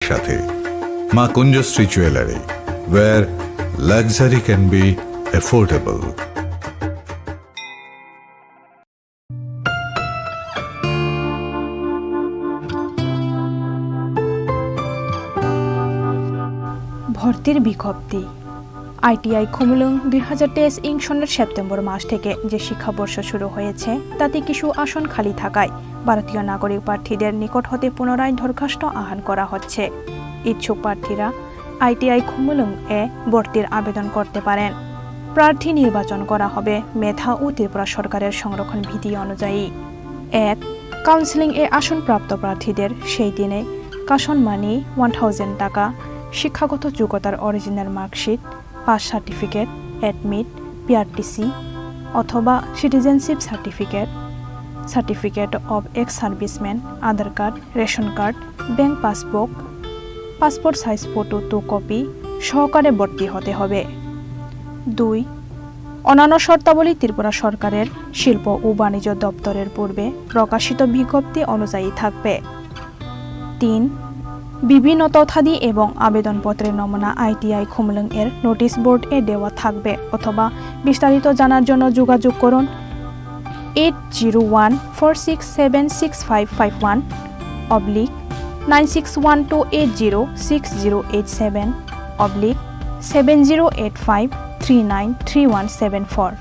সাথে মা কুঞ্জশ্রী jewellery, where luxury can be affordable. ভর্তির বিজ্ঞপ্তি। আইটিআই খুমলুং 2023 সনের সেপ্টেম্বর মাস থেকে যে শিক্ষাবর্ষ শুরু হয়েছে তাতে কিছু আসন খালি থাকায় ভারতীয় নাগরিক প্রার্থীদের নিকট হতে পুনরায় দরখাস্ত আহ্বান করা হচ্ছে। ইচ্ছুক প্রার্থীরা আইটিআই খুমলুং এ ভর্তির আবেদন করতে পারেন। প্রার্থী নির্বাচন করা হবে মেধা ও ত্রিপুরা সরকারের সংরক্ষণ বিধি অনুযায়ী। 1. কাউন্সিলিং এ আসনপ্রাপ্ত প্রার্থীদের সেই দিনে কাশন মানি 1000 টাকা, শিক্ষাগত যোগ্যতার original marksheet, pass certificate, admit, PRTC অথবা citizenship certificate, certificate of ex serviceman, Aadhaar card, ration card, bank passbook, passport size photo 2 copy সহকারে ভর্তি হতে হবে। 2. অন্যান্য শর্তাবলী ত্রিপুরা সরকারের শিল্প ও বাণিজ্য দপ্তরের পূর্বে প্রকাশিত বিজ্ঞপ্তি অনুযায়ী থাকবে। 3. বিভিন্ন তথ্যাদি এবং আবেদনপত্রের নমুনা আইটিআই খুমলুং এর নোটিশ বোর্ড এ দেওয়া থাকবে অথবা বিস্তারিত জানার জন্য যোগাযোগ করুন 8014676551 /9612806087 /7085393174।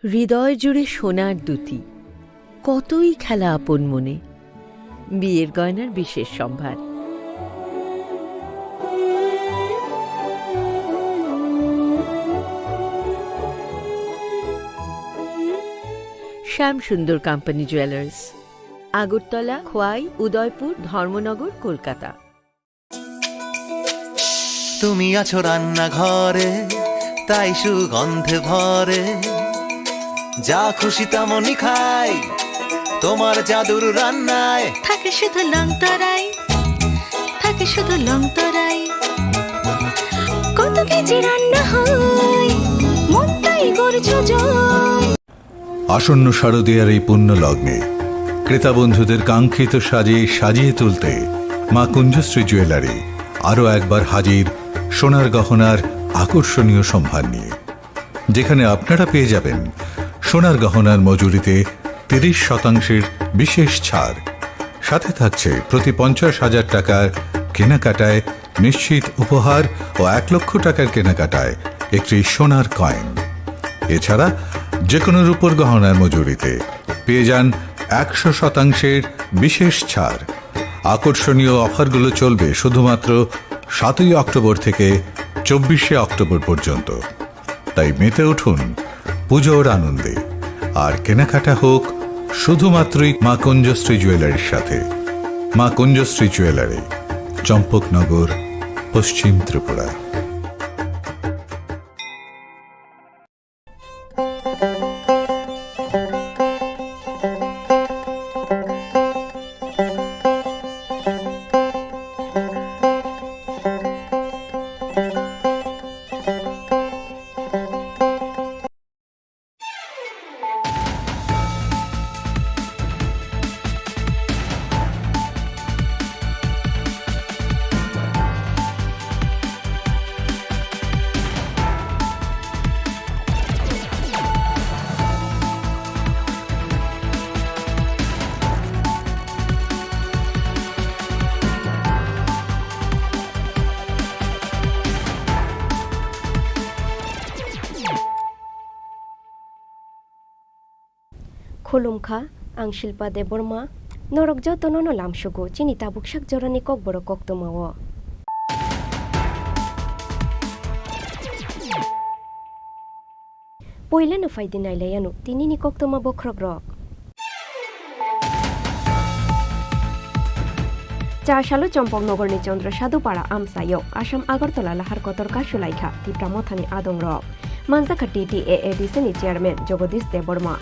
হৃদয় জুড়ে সোনার দুটি, কতই খেলা আপন মনে, বিয়ের গয়নার বিশেষ সম্ভার। Shyam Sundar company jewellers, Agartala, Khowai, Udaipur, Dharmanagar, Kolkata. তুমি আছো রান্নাঘরে, তাই সুগন্ধে ভরে, যা খুশি তেমনই খাই তোমার জাদুর রান্নায়। থাকে শুধু লংতরাই, থাকে শুধু লংতরাই, কত কেজি রান্না হয় মনটাই করছো জয়। আসন্ন শারদীয়ার এই পুণ্য লগ্নে ক্রেতা বন্ধুদের কাঙ্ক্ষিত সাজিয়ে তুলতে মা কুঞ্জশ্রী জুয়েলারি আরও একবার হাজির সোনার গহনার আকর্ষণীয় সম্ভার নিয়ে, যেখানে আপনারা পেয়ে যাবেন সোনার গহনার মজুরিতে 30% বিশেষ ছাড়, সাথে থাকছে প্রতি 50,000 টাকার কেনাকাটায় নিশ্চিত উপহার ও 1 লক্ষ টাকার কেনাকাটায় একটি সোনার কয়েন। এছাড়া যে কোনো রূপোর গহনার মজুরিতে পেয়ে যান 100% বিশেষ ছাড়। আকর্ষণীয় অফারগুলো চলবে শুধুমাত্র 7ই অক্টোবর থেকে 24শে অক্টোবর পর্যন্ত। তাই মেতে উঠুন পুজোর আনন্দে, আর কেনাকাটা হোক শুধুমাত্রই মা কুঞ্জশ্রী জুয়েলারির সাথে। মা কুঞ্জশ্রী জুয়েলারি, চম্পকনগর, পশ্চিম ত্রিপুরা। खुलुमखा आं शिल्पा देबरमा नरक जतननो लामसुगु चिनि ताबुकसाक जरानि kokborok koktमाओ पयलानो फायदि नायलायानु तिनिनि koktमा बख्रग्रक चारसालो चम्पकनगरनि चन्द्रसाधुपाड़ा आमसायाव आसाम आगरतला लाहार कतर कासुलाइखा तिप्रामथानि आदंरक मानजाखा TTAADCनि chairman Jagdish Debbarma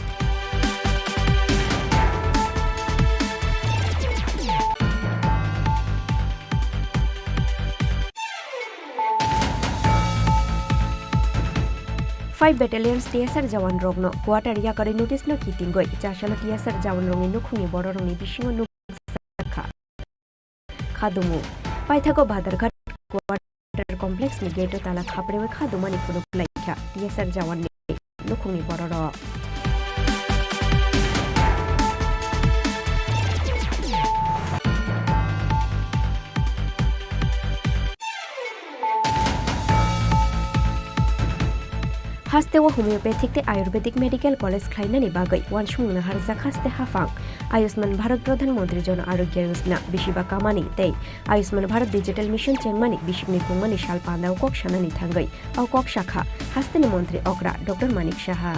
5 battalions TSR jawan rokno quarter yakari notice no kitingoi chasalo TSR jawan rongi nukhungi boro rongi bisingo nukha khadumu paithago badarghat quarter complex ni gate tala khaprewe khadumani phuluk laikha TSR jawan ni nukhungi boro ro haste wa homeopathic te ayurvedic medical college khlainani bagai wansmungna harjak haste hafang ayushman bharat pradhan mantri jon arogya yojna bishiba kamani tei ayushman bharat digital mission chengmani bishikni kungmani shalpanda kok shanani thangai au kok shakha haste ni mantri okra dr manik saha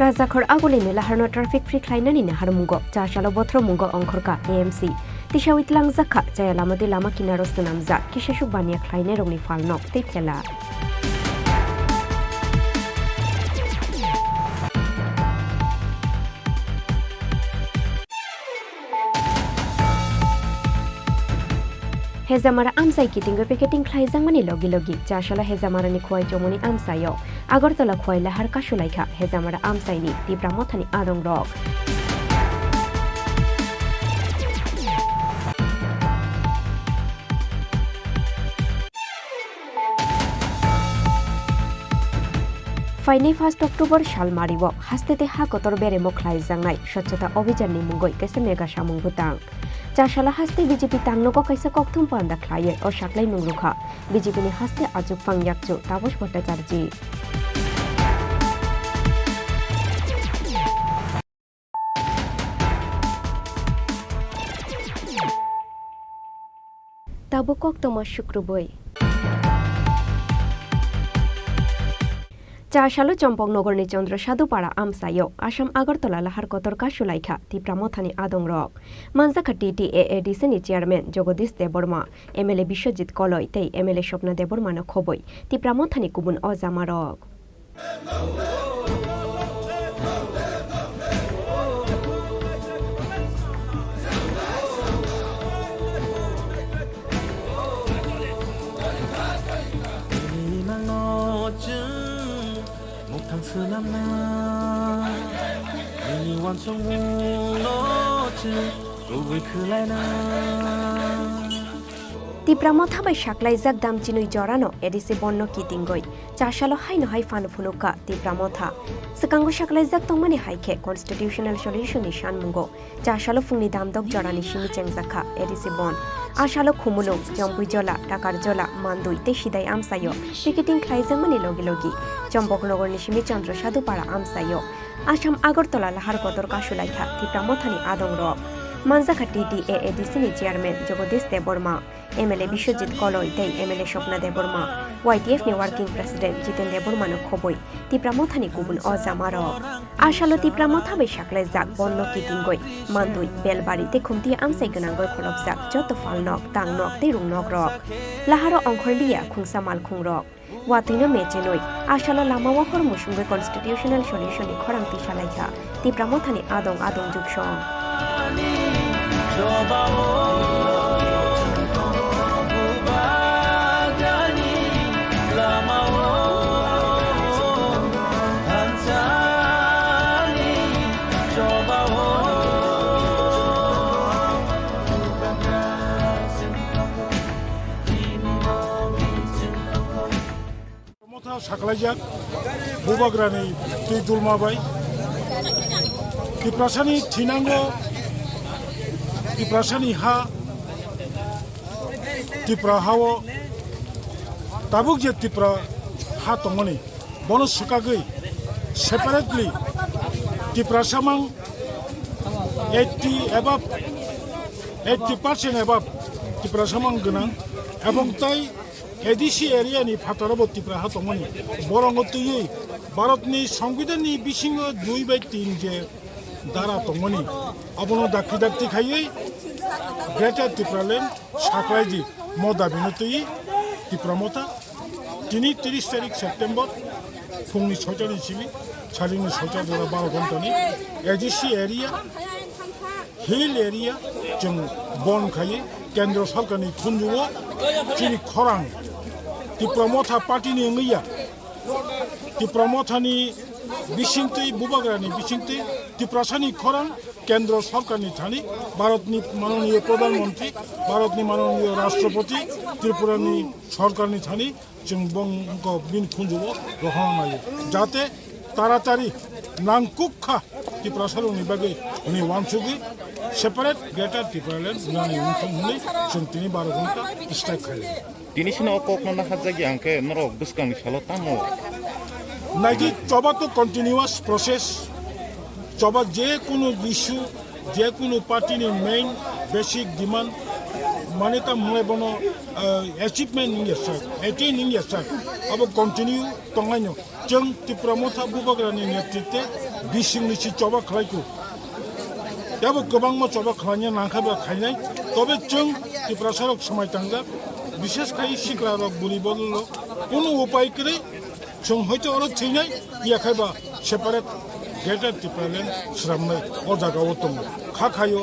Rajakhor agulini laharno traffic free khlainani ne harmungo chasalo bothro mungo ongkhorka AMC tisawit langjaka chaya lamati lama kinaro sunamja kisashuk bania khlaine rongni falnok te thela Hezamara amsai kitingo picketing khlaijang mani logi logi chasala hezamara ni khwai chomoni amsayo agartala khwai lahar kashulaikha hezamara amsai ni tipra mothani adong rok Faini 1 October sal maribo hastete ha kotor bere mokhlai jangnai swachhota abhijan ni mungoi kaisa mega samung butang chasala haste BJP tangno ko kaisa kokthum panda khlaye o saklai nungrukha BJP ni haste ajuk pangyakchu tabosh bhattacharji tabo koktoma shukruboi Chasalo Chompong Nogorni Chandra Shadupara Amsayo Asham Agartala Lahar Kotor Kashulaikha Tipramothani Adong Rok Manjaka TTAADC ni chairman Jogodish Deborma MLA Bishojit Koloi tei MLA Shopna Deborma no khoboi Tipramothani kubun Ozamarok Tipramotha bai saklaijak damchinui jorano edisi bonno kitingoi chasalo haino hai fan phunuka Tipramotha sekango saklaijak tongmani haikhe constitutional solution ni shanmungo chasalo fungni damdok jorani simi chengjakha edisi bon Ashalo khumulung jompui jola takar jola mandui te sidai amsayo picketing khlaijangmani logi logi Chompok Nogor ni simi chandra Shadupara amsayo Asham Agartala lahar kotor kashulaikha Tipramothani adong rok Manjaka TTAADC ni chairman Jogodish Deborma MLA Bishojit Koloi tei MLA Shopna Deborma YTF ni working president Jiten Deborma no khoboi Tipramothani kubun Ozamarok Ashalo Tipramotha bai saklaijak bonno kitingoi mandui belbari te khumti amsai ganangoi kholobjak joto falnok tangnok te rungnok rok laharo ongkhorlia khungsa malkhungrok Watino Mechenoi, Ashalo Lama Wahor Mushunga Constitutional Solution in Khorang Tripura, Tipramothani Adong Jukshong. Saklaijak bubagrani ti dulmabai Tiprasani thinango Tiprasani ha Tipra hawo tabuk je Tipra ha tongoni bono sukagoi separately Tiprasamang 80% above Tiprasamang gunang ebong tai ADC area ni Patarabo Tipra Hatomani, Borongotu, Barotni, Songvidani, Bishingo, 2/3 je Dara Tomoni, Abono Dakidati Haye, Greater Tipraland, Saklaji, Moda Binutui, Tipramota, Tini 30 September, Fungni Sojani Chili, 사진이 설정되어 바로 건더니 ADC 에리아 힐 에리아 좀 본가에 겐드로 설kan이 돈 주고 Chini Khorang Tripura 파티니 응이야 디프라모타니 비싱티 부바가니 비싱티 디프라사니 Khorang কেন্দ্র সরকারি Thani ভারতনি মাননীয় প্রধানমন্ত্রী ভারতনি মাননীয় রাষ্ট্রপতি ত্রিপুরানি সরকারি Thani जों বঙ্গ বিন খুঁজব রহনায় যাতে তাড়াতাড়ি নাংকুখা ত্রিপুরা সারংনি বাগै উনি ওয়ানসুগি সেপারেট গ্রেটার ত্রিপুরালেন্ড উনানি উনথং হনি जों তিনি 12 ঘন্টা স্ট্রাইক খাইলে তিনি সিনা কখনো হাজাগি আংকে নরক বুসকাংনি সালো তামো নাকি চবা তো কন্টিনিউয়াস প্রসেস চবা যে কোনো ইস্যু যে কোনো পার্টিনি মেইন বেসিক ডিমান্ড মানে তা মনে বনো অ্যাচিভমেন্ট ইন ইয়ার এটিন ইন ইয়ার अब কন্টিনিউ তংলাইনো जों ত্রিপুরা মথা বুবাগ্রানি নেতৃত্বে বিশিংনিসি চবা খাইকো याबो गोबां मा चबा खालामनो नांखाबा खायनाय तबे जों ত্রিপুরা সরক সময় तांगा বিশেষ खाय सिग्रा रक बुरि बदल কোনো উপায় করে जों হয়তো আরো থিনাই ইয়াখাইবা সেপারেট গ্রেটার ত্রিপুরালেন্ড শ্রামনাই ও জায়গাও দङ খাখাयो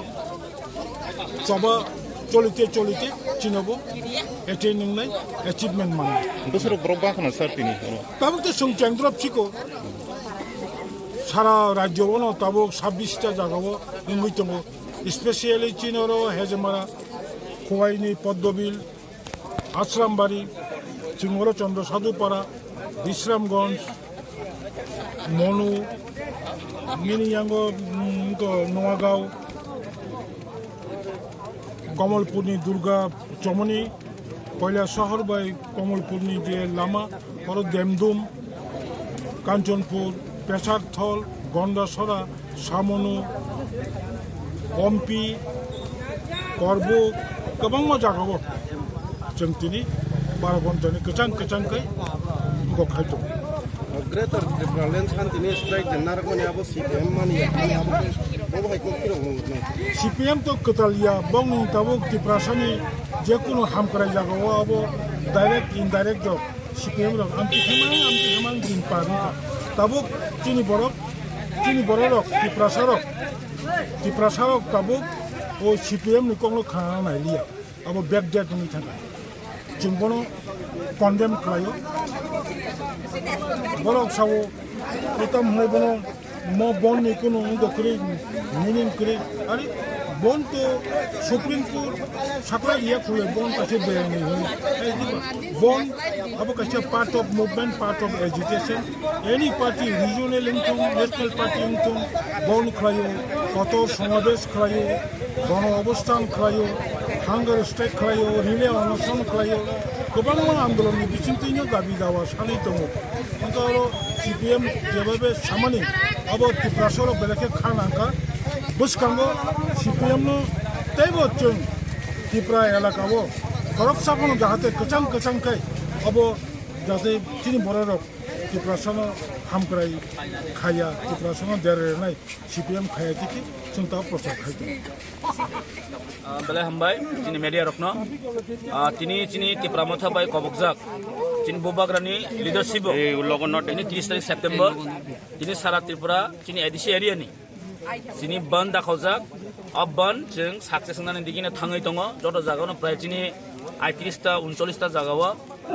চবা চলিতে চলিতে চিনবো এটাই নংনাই অ্যাচিভমেন্ট মান দসর ব্রবাখনা স্যার তিনি তাবো তো जों কেন্দ্র ফিকো সারা রাজ্যবন তাবো 26টা জায়গাও নংই দङ স্পেশালি চিনর হেজমারা খোয়াইনি পদ্মবিল আশ্রামবাড়ি চিংড় চন্দ্র সাধুপাড়া বিশ্রামগঞ্জ মনু মিনিয়াঙ্গ নোয়াগাঁও কমলপুরনি দুর্গা চমনি কয়লা শহর বাই কমলপুরনি যে লামা বড় দেমদুম কাঞ্চনপুর পেশারথল গন্ডাসরা সামনু কম্পি করব गोबां मा जागावो जों दिनै 12 घन्टानि गोजान गखायदो ग्रेटर ट्रिपुरालेन्ड सान्तिनि स्ट्राइक जेन्नारकमानि आबो सीपीएम मानि आबो बहायको किरम सीपीएम तो कतालिया बंग ताबो त्रिपुरासानि जे कोनो हामक्राय जागावो आबो डाइरेक्ट इनडाइरेक्ट जब सीपीएम रक आमति खेमां दिन पानि ताबो चिनि बरक त्रिपुरासारक ताबो ओ सीपीएम नि कोंलो खाना नायलिया अब बैकडेट नि थाका जों बनो कन्डेम खालायो बरक सावो एतम होय बनो म बन नि कोनो गकरे मिनिं करे अरे बन तो सुप्रीम कोर्ट साकरा लिया खुले बन कासे बेनि बन अब कासे part of movement part of agitation any party regional income national party income बन खालायो कत समावेश खालायो गण अवस्थान खालायो हांगार स्ट्राइक खालायो रिले अनशन खालायो गोबां आन्दोलननि बिथिंथिनो दाबि दावा सानै दङ ओंखायनो आरो सीपीएम जेबाबे सामानि अब त्रिपुरा सर बेलेखे खानांका बुसकांगो सीपीएम नो तैबो जों त्रिपुरा एलाकावो करपसाखौनो जाहाथे गोजान खाय अब जाहाथे तिनि बररक त्रिपुरा सर हामक्राय खाया त्रिपुरा सर देरनाय सीपीएम खाया दिखि जों ता प्रचार खायदों बेले हामबाय चिनि मेडिया रखनो चिनि त्रिपुरा मथा बाय कबकजाक चिनि बुबाग्रानि लिडारशिप लगन नट 30 तारिख सेप्टेम्बर चिनि सारा त्रिपुरा चिनि एडिसि एरियानि चिनि बन दाखौजाक अब बन जों साक्सेस होननानै दिगिनो थाङै दङ जत जागावनो प्राय चिनि 38 ता 39 ता जागाव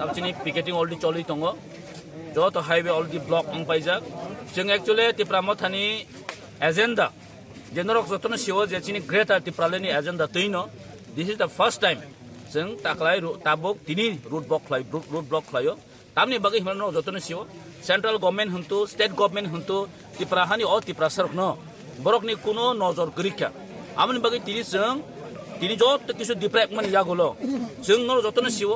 अब चिनि पिकेटिं अलरेडी चलि दङ जत हाइवे अलरेडी ब्लक अंपाइजाक जों एक्चुअली त्रिपुरा मथानि एजेंडा जेनरक जतन सिव जे चिनि ग्रेटर त्रिपुरालेन्डनि एजेंडा तैनो this is the first time जों ताकलाय ताबक दिनि रूट ब्लक खायो तामनि बागै हिमानो जतन सिव सेंट्रल गवर्नमेंट हंतु स्टेट गवर्नमेंट हंतु त्रिपुराहानि अ त्रिपुरा सरकनो बरकनि कोनो नजर गरिखा आमनि बागै तिनि जत किछु डिप्रेकमेन्ट यागोलो जों न जतन सिव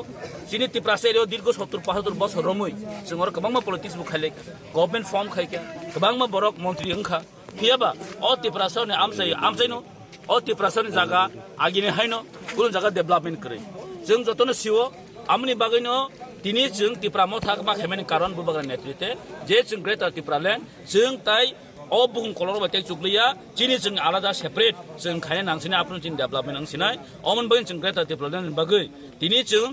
चिनि त्रिपुरा एरिया दीर्घ 70-75 बছर रमै जों आरो गोबांमा पलिटिक्स बु खायले गवर्नमेंट फर्म खायके गोबांमा बरक मन्त्रि ओंखा कियाबा अ त्रिपुरा सरनि आमसाइनो अ त्रिपुरा सरनि जागा आगिने हायनो गुबुन जागा डेभलपमेन्ट करे जों जतन सिव आमनि बागैनो दिनै जों त्रिपुरा मथा मा खायमानि कारण बुबाग्रा नेतृत्वे जे जों ग्रेटर त्रिपुरालेन्ड जों ताइ अ बुहुम कलर बायदि जुग्लिया चिनि जों आलादा सेपारेट जों खायनो नांसिनाय आपन जों डेभलपमेन्ट नांसिनाय अमन बागै जों ग्रेटर त्रिपुरालेन्ड बागै दिनै जों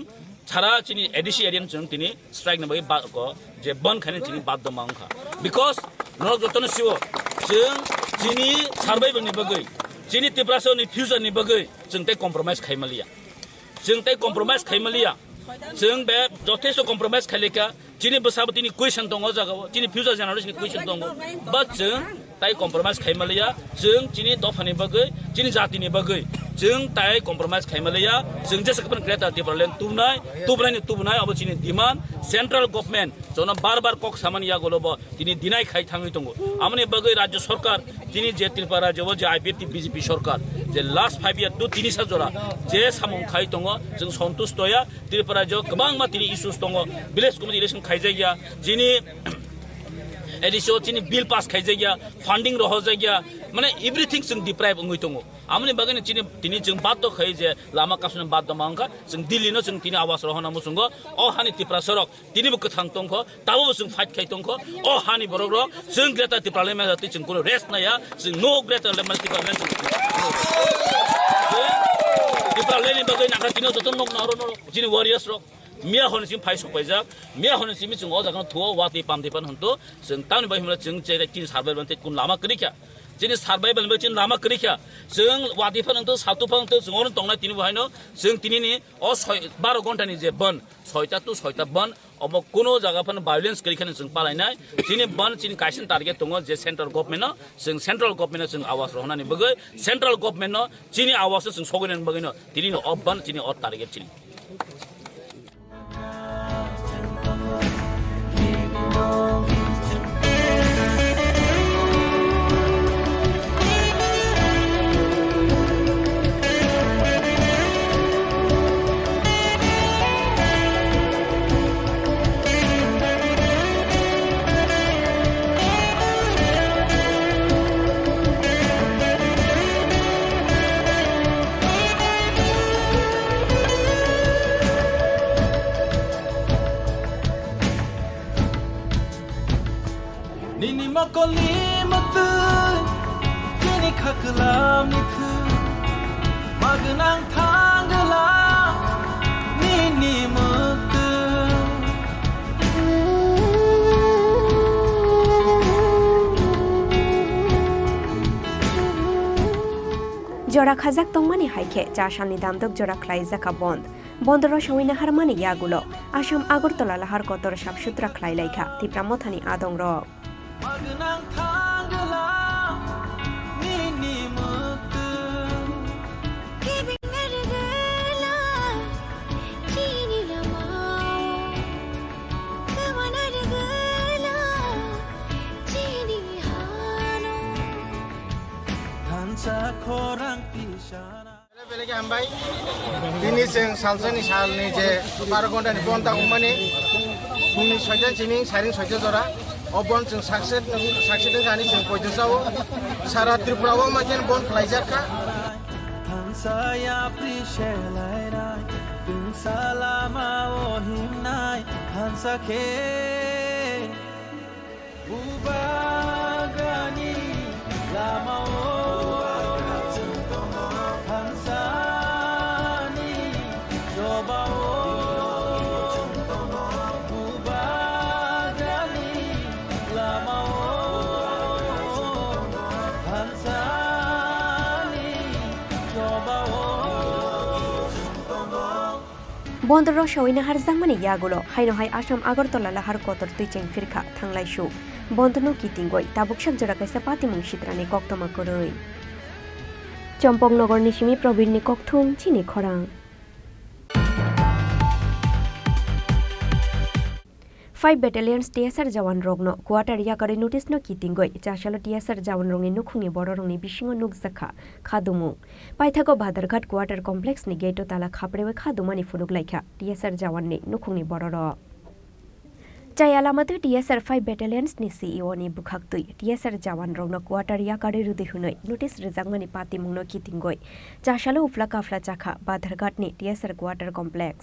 सारा चिनी एडिसी एरियन जों तिनी स्ट्राइक नबाय बा को जे बन खाने चिनी बाध्य मांखा बिकॉज नरक जतन सिव जों चिनी सारबाय बनि बगै चिनी त्रिपुरासोनि फ्यूचर नि बगै जों ते कम्प्रोमाइज खायमालिया जों ते कम्प्रोमाइज खायमालिया जों बे जथेस्ट कम्प्रोमाइज खालिका चिनी बसाबतिनि क्वेश्चन दङ जागाव चिनी फ्यूचर जेनेरेशननि क्वेश्चन दङ बाट जों ताइ कम्प्रोमाइज खायमालिया जों चिनी दफानि बगै चिनी जातिनि बगै जों ताइ कम्प्रोमाइज खायमालिया जों जेसेबां ग्रेटर त्रिपुरालेण्ड तुबनाय अब चिनी डिमान्ड सेंट्रल गवर्नमेंट जों बार कक सामानि यागलबो दिनै दिनाय खाय थाङै दङ आमनि बगै राज्य सरकार दिनै जे त्रिपुरा जब जे आईपीएफटी बीजेपी सरकार जे लास्ट 5 इयर तो तिनि साजरा जे सामं खाय दङ जों सन्तुष्टया त्रिपुरा जो गोबां मा तिनि इश्यूज दङ विलेज कमिटि इलेक्शन खायजाया जिनि एडिसो चिनी बिल पास खायजाया फंडिंग रह जाया माने एवरीथिंग जों डिप्राइव होय दङ आमनि बागैनो चिनी तिनि जों बाध्य खाय जे लामा कासुन बाध्य मांखा जों दिल्लीनो जों तिनि आवास रहना मुसुंग अ हानि त्रिपुरा सरक तिनिबो कथां दंख ताबो जों फाइट खाय दंख अ हानि बरग जों ग्रेटर त्रिपुरालेण्ड मेजाति जों कोनो रेस्ट नाया जों नो ग्रेटर त्रिपुरालेण्ड त्रिपुरालेण्डनि बागै नागा तिनो जतन नक नारो जिनि वारियर्स रक मिया हनसिम फाइ सपायजा मिया हनसिम जों अ जागन थुवा वाति पामदिपान हन्तो जों तानि बाय हमला जों जे तिन सार्भाइवल ते कुन लामा करिखा जिनि सार्भाइवल बे तिन लामा करिखा जों वातिफान हन्तो सातुफान हन्तो जों अन तंनाय तिनि बहायनो जों तिनिनि अ 12 घन्टानि जे बन 6टा to 6टा बन अब कोनो जागाफान भायोलेंस करिखान जों पालायनाय जिनि बन जिनि काइसन टारगेट दङ जे सेंट्रल गवर्नमेन्ट जों सेंट्रल गवर्नमेन्ट जों आवाज रहनानि बगै सेंट्रल गवर्नमेन्ट जिनि आवाज जों सगैनानि बगैनो तिनिनो अ बन जिनि अ टारगेट जिनि Nini makolimatu Kini khaklam nithu Magnang thanglam Nini mutu জোড়া খাজাক তংমানি হাইখে চাশানি দামদক জোড়া খ্লাইজাকা বন্দর সমিনা হারমানি ইয়াগুলো আসাম আগরতলা লাহার কতর সাবসুত্রা খ্লাইলাইখা তিপ্রামথানি আদং রক Magnang thanglam Nini mutu Chini Khorang Tripura बेलेगे हामबाय दिनै जों सालजोंनि सालनि जे 12 घन्टानि बन्दा उमानि फुंनि 6टा जिनि सारिं 6टा जरा अबन जों साक्सेस जानि जों पयदसाव सारा त्रिपुराव माजेन बन खालायजाखा Hansaya prishelairai Tung salama ohimnai Hansake Bubagani lama Hansani Jobao Bubagani lama Hansani বন্দর সইনা হারজামানি ইয়াগুলো হাইনহাই আসাম আগরতলা লাহার কতর তুই চেং ফিরখা থাংলাইসু বন্দনো কিতিংগই তাবুকসাক জোড়া কাইসা পাতিমুং সিত্রানি কক্তমা করই চম্পকনগর নিসিমি প্রবীরনি ককথুম চিনি খরাং 5 battalions TSR jawan rogno quarter yakare notice no kitingoi chashalo TSR jawan rongni nukhungi boro rongni bisingo nukjakha khadumu paithago badarghat quarter complex ni gate tala khaprewe khadumani fuluk laikha TSR jawan ni nukhungi boro ro Chayalamatu TSR 5 battalions ni CEO ni bukhaktui TSR jawan rogno quarter yakare rudi hunoi notice rijangmani pati mungno kitingoi chashalo ufla kafla chakha badarghat ni TSR quarter complex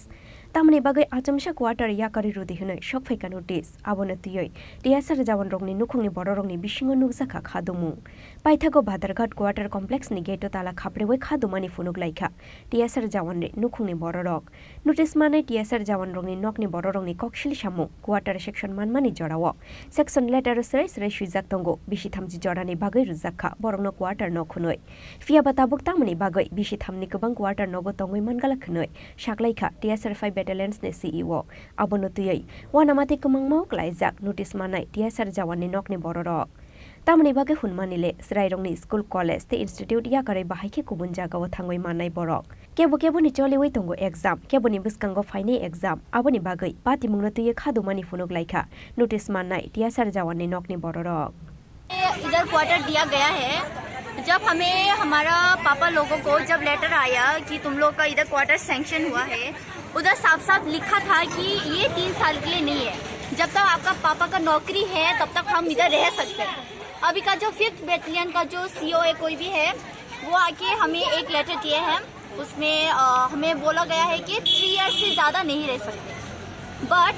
तामनि बागै आचमसा quarter याकारि रुदि हनै सकफैका notice आबोनो तुयै टिएसआर जावन रंनि नुखुंनि बर रंनि बिसिङाव नुजाखा खादुमु पाइथागो बादारघाट quarter कमप्लेक्सनि गेटो ताला खाब्रेवै खादुमानि फुनुक लाइखा टिएसआर जावननि नुखुंनि बर रक notice माने टिएसआर जावन रंनि नकनि बर रंनि कक्सिल सामु क्वार्टार सेक्सन मानमानि जराव सेक्सन लेटार सरै सरै सुइजाक तंगो बिसि थामजि जरानि बागै रुजाखा बरंनो क्वार्टार नखुनै फिया बाताबुक तामनि बागै बिसि थामनि गोबां क्वार्टार नगो तंगै मानगाला खनै साकलाइखा टिएसआर 5 बेटालियन्सनि सीईओ आबोनो तुयै वानामाति कमंगमाव क्लाइजाक नोटिस मानाय टिएसआर जावननि नकनि बर रक तामनि बागै हुनमानिले स्राइरंनि स्कुल कलेज ते इन्स्टिट्यूट याकारै बाहायखे गुबुन जागाव थांगै माननाय बरक केबो निचलिवै तंगो एग्जाम केबोनि बुस्कांगो फाइने एग्जाम आबोनि बागै पाति मुंनो तुयै खादुमानि फुनुक लाइखा नोटिस माननाय टिएसआर जावननि नकनि बर रक इधर क्वार्टर दिया गया है। जब हमें हमारा पापा लोगों को जब लेटर आया कि तुम लोग का इधर क्वार्टर सैंक्शन हुआ है, उधर साफ साफ लिखा था कि ये 3 साल के लिए नहीं है, जब तक आपका पापा का नौकरी है तब तक हम इधर रह सकते हैं। अभी का जो 5th बैटालियन का जो सीईओ है कोई भी है, वो आके हमें एक लेटर दिए हैं, उसमें हमें बोला गया है कि 3 ईयर्स से ज़्यादा नहीं रह सकते। बट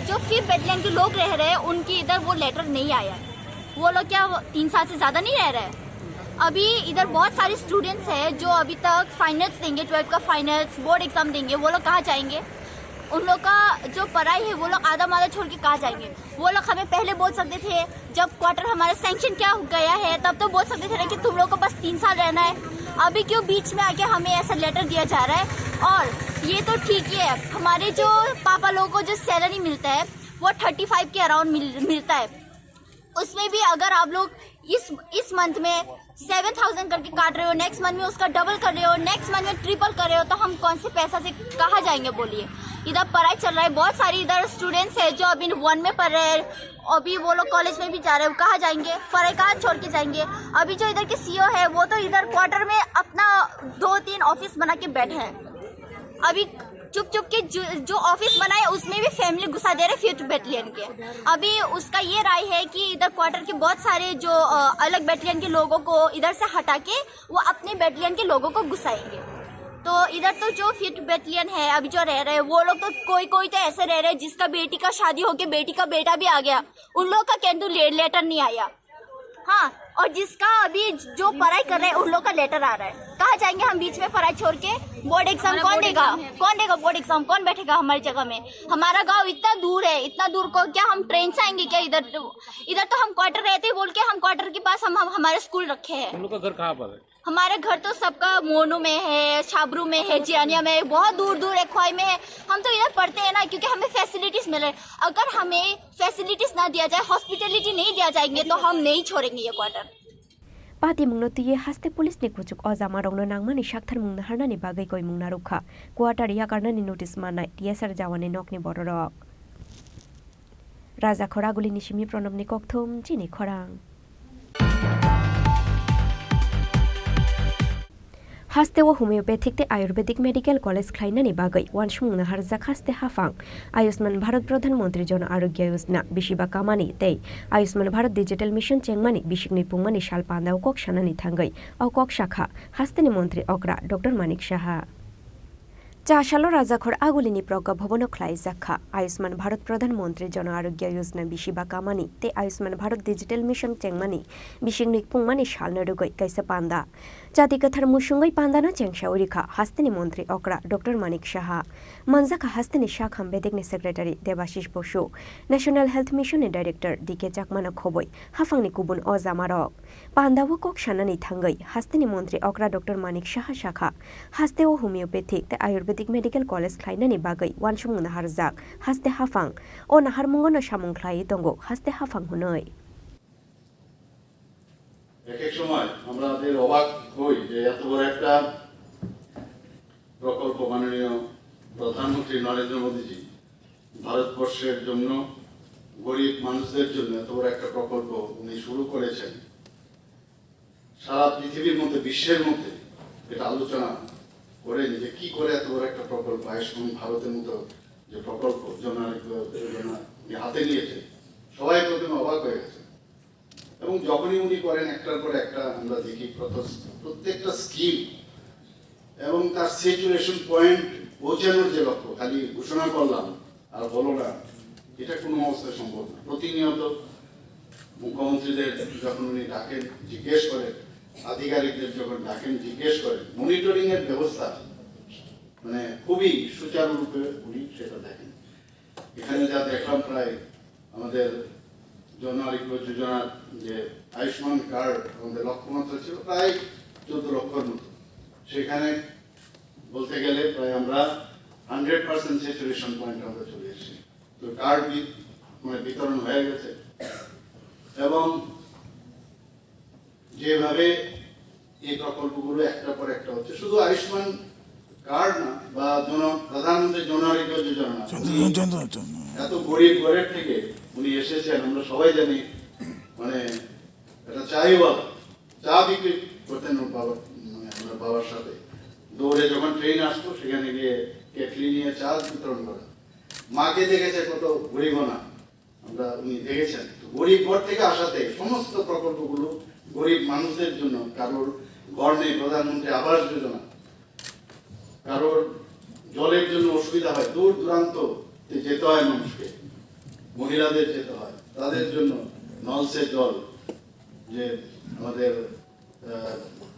जो 5th बैटालियन के लोग रह रहे हैं उनकी इधर वो लेटर नहीं आया। वो लोग क्या 3 साल से ज़्यादा नहीं रह रहे हैं। अभी इधर बहुत सारे स्टूडेंट्स हैं जो अभी तक फाइनल्स देंगे, 12th का फाइनल्स बोर्ड एग्जाम देंगे, वो लोग कहाँ जाएंगे? उन लोग का जो पढ़ाई है वो लोग आधा माधा छोड़ के कहाँ जाएंगे? वो लोग हमें पहले बोल सकते थे जब क्वार्टर हमारा सैंक्शन क्या गया है तब तो बोल सकते थे ना कि तुम लोग को बस 3 साल रहना है। अभी क्यों बीच में आके हमें ऐसा लेटर दिया जा रहा है? और ये तो ठीक ही है, हमारे जो पापा लोगों को जो सैलरी मिलता है वो 35 के अराउंड मिलता है। उसमें भी अगर आप लोग इस मंथ में 7,000 करके काट रहे हो, नेक्स्ट मंथ में उसका डबल कर रहे हो, नेक्स्ट मंथ में ट्रिपल कर रहे हो, तो हम कौन से पैसा से कहाँ जाएंगे बोलिए? इधर पढ़ाई चल रहा है, बहुत सारी इधर स्टूडेंट्स है जो अभी 1 में पढ़ रहे हैं, अभी वो लोग कॉलेज में भी जा रहे हो, कहाँ जाएंगे? पढ़ाई कहाँ छोड़ के जाएंगे? अभी जो इधर के सीईओ है वो तो इधर क्वार्टर में अपना 2-3 ऑफिस बना के बैठे हैं। अभी चुप के जो ऑफिस बनाए उसमें भी फैमिली घुसा दे रहे 5th बैटालियन के। अभी उसका ये राय है कि इधर क्वार्टर के बहुत सारे जो अलग बैटालियन के लोगों को इधर से हटा के वो अपने बैटालियन के लोगों को घुसाएंगे। तो इधर तो जो 5th बैटालियन है अभी जो रह रहे हैं वो लोग तो कोई तो ऐसे रह रहे हैं जिसका बेटी का शादी होके बेटी का बेटा भी आ गया, उन लोग का कैंटू लेटर नहीं आया। हाँ, और जिसका अभी जो पढ़ाई कर रहे हैं उन लोग का लेटर आ रहा है। कहाँ जाएंगे हम बीच में पढ़ाई छोड़ के? बोर्ड एग्जाम कौन देगा? बोर्ड एग्जाम कौन बैठेगा हमारी जगह में? हमारा गांव इतना दूर है, इतना दूर को क्या हम ट्रेन से आएंगे क्या? इधर तो हम क्वार्टर रहते बोल के हम क्वार्टर के पास हम हमारे स्कूल रखे हैं। तुम लोग का घर कहाँ पर है? हमारे घर तो सबका मोनू में है, छाबरू में है, जियानिया में है, बहुत दूर है, खोई में है। हम तो इधर पढ़ते हैं ना क्योंकि हमें फैसिलिटीज मिल रहे। अगर हमें फैसिलिटीज ना दिया जाए, हॉस्पिटलिटी नहीं दिया जाएंगे तो हम नहीं छोड़ेंगे ये क्वार्टर। पाति मुंनो तुये हास्ते पुलिस नि कुचुक अजामा रंगनो नांगमानि साक्थार मुंनो हारनानि बागै गय मुंना रुखा क्वार्टार याकारनानि नोटिस मानाय टिएसआर जावानि नकनि बर रक राजा खरागुलिनि सिमि प्रणबनि कक्थुम चिनि खरां हास्तेव होमियोपैथिक ते आयुर्वेदिक मेडिकल कॉलेज खाइनानि बागै वानसुमुंनो हारजाक हास्ते हाफां आयुष्मान भारत प्रधानमंत्री जन आरोग्य योजना बिसिबा कामानि ते आयुष्मान भारत डिजिटल मिशन चेंगमानि बिसिकनि पुंमानि साल पान्दाव कक सानानि थांगै औ कक शाखा हास्तेनि मंत्री अग्रा डॉक्टर मानिक साहा चाशालो राजाखर आगुलिनी प्रज्ञा भवन ख्लाइजाखा आयुष्मान भारत प्रधानमंत्री जन आरोग्य योजना बिसिबा कामानि ते आयुष्मान भारत डिजिटल मिशन चेंगमानि बिसिकनि पुंमानि सालनो रुगै कैसा पान्दा जाति कथार मुसुंगै पान्दाना चेंगसा उरिखा हास्तेनि मंत्री अग्रा डॉक्टर मानिक साहा मनजाखा हास्तेनि शाखाम बेदेकनि secretary Debashish Basu national health मिशननि डाइरेक्टर डीके चाकमाना खबै हाफांनि गुबुन अजामारक पान्दावो कक सानानि थांगै हास्तेनि मंत्री अग्रा डॉक्टर मानिक साहा शाखा हास्तेव होमियोपैथिक ते आयुर्वेदिक मेडिकल कॉलेज खाइनानि बागै वानसुमुंनो हारजाक हास्ते हाफां ओ नाहारमुंगनो सामुंख्लायै दंगो हास्ते हाफां हुनै एक समय আমাদের অবাক হই যে এত বড় একটা প্রকল্প মাননীয় প্রধানমন্ত্রী নরেন্দ্র মোদীজি ভারতবর্ষের জন্য গরিব মানুষদের জন্য এত বড় একটা প্রকল্প উনি শুরু করেছেন। সারা পৃথিবীর মধ্যে বিশ্বের মধ্যে এটা আলোচনা করে যে কি করে এত বড় একটা প্রকল্প আয়ুষ্মান ভারতের মতো যে প্রকল্প জন হাতে নিয়েছে সবাই প্রথমে অবাক হয়ে গেছে। এবং যখনই উনি করেন একটার পর একটা আমরা দেখি প্রত্যেকটা স্কিম এবং তার স্যাচুরেশন পয়েন্ট পৌঁছানোর যে লক্ষ্য খালি ঘোষণা করলাম আর হলো না, এটা কোনো অবস্থায় সম্ভব না। প্রতিনিয়ত মুখ্যমন্ত্রীদের যখন উনি ডাকেন জিজ্ঞেস করেন, আধিকারিকদের যখন ডাকেন জিজ্ঞেস করেন, মনিটরিং এর ব্যবস্থা মানে খুবই সুচারুরূপে উনি সেটা দেখেন। এখানে যা দেখলাম প্রায় আমাদের জন আরোগ্য যোজনার যে আয়ুষ্মান কার্ড আমাদের লক্ষ্যমাত্রা ছিল প্রায় 14 লক্ষর মতো, সেখানে বলতে গেলে প্রায় আমরা 100% স্যাচুরেশন পয়েন্ট আমরা চলে এসেছি। তো কার্ড মানে বিতরণ হয়ে গেছে এবং যেভাবে এই প্রকল্পগুলো একটা পর একটা হচ্ছে, শুধু আয়ুষ্মান কার্ড না বা প্রধানমন্ত্রী জন আরোগ্য যোজনা না, এত গরিব ঘরের থেকে উনি এসেছেন। আমরা সবাই জানি মানে একটা চাইওয়ালা, চা বিক্রি করতেন বাবা, মানে আমরা বাবার সাথে দৌড়ে যখন ট্রেন আসতো সেখানে গিয়ে কেটলি নিয়ে চা বিতরণ করা। মাকে দেখেছে কত গরিবনা, আমরা উনি দেখেছেন। গরিব ঘর থেকে আসাতে সমস্ত প্রকল্পগুলো গরিব মানুষদের জন্য, কারোর ঘর নেই প্রধানমন্ত্রী আবাস যোজনা, কারোর জলের জন্য অসুবিধা হয়, দূর দূরান্ত যেতে হয় মানুষকে, মহিলাদের যেতে হয়, তাদের জন্য নলসে জল, যে আমাদের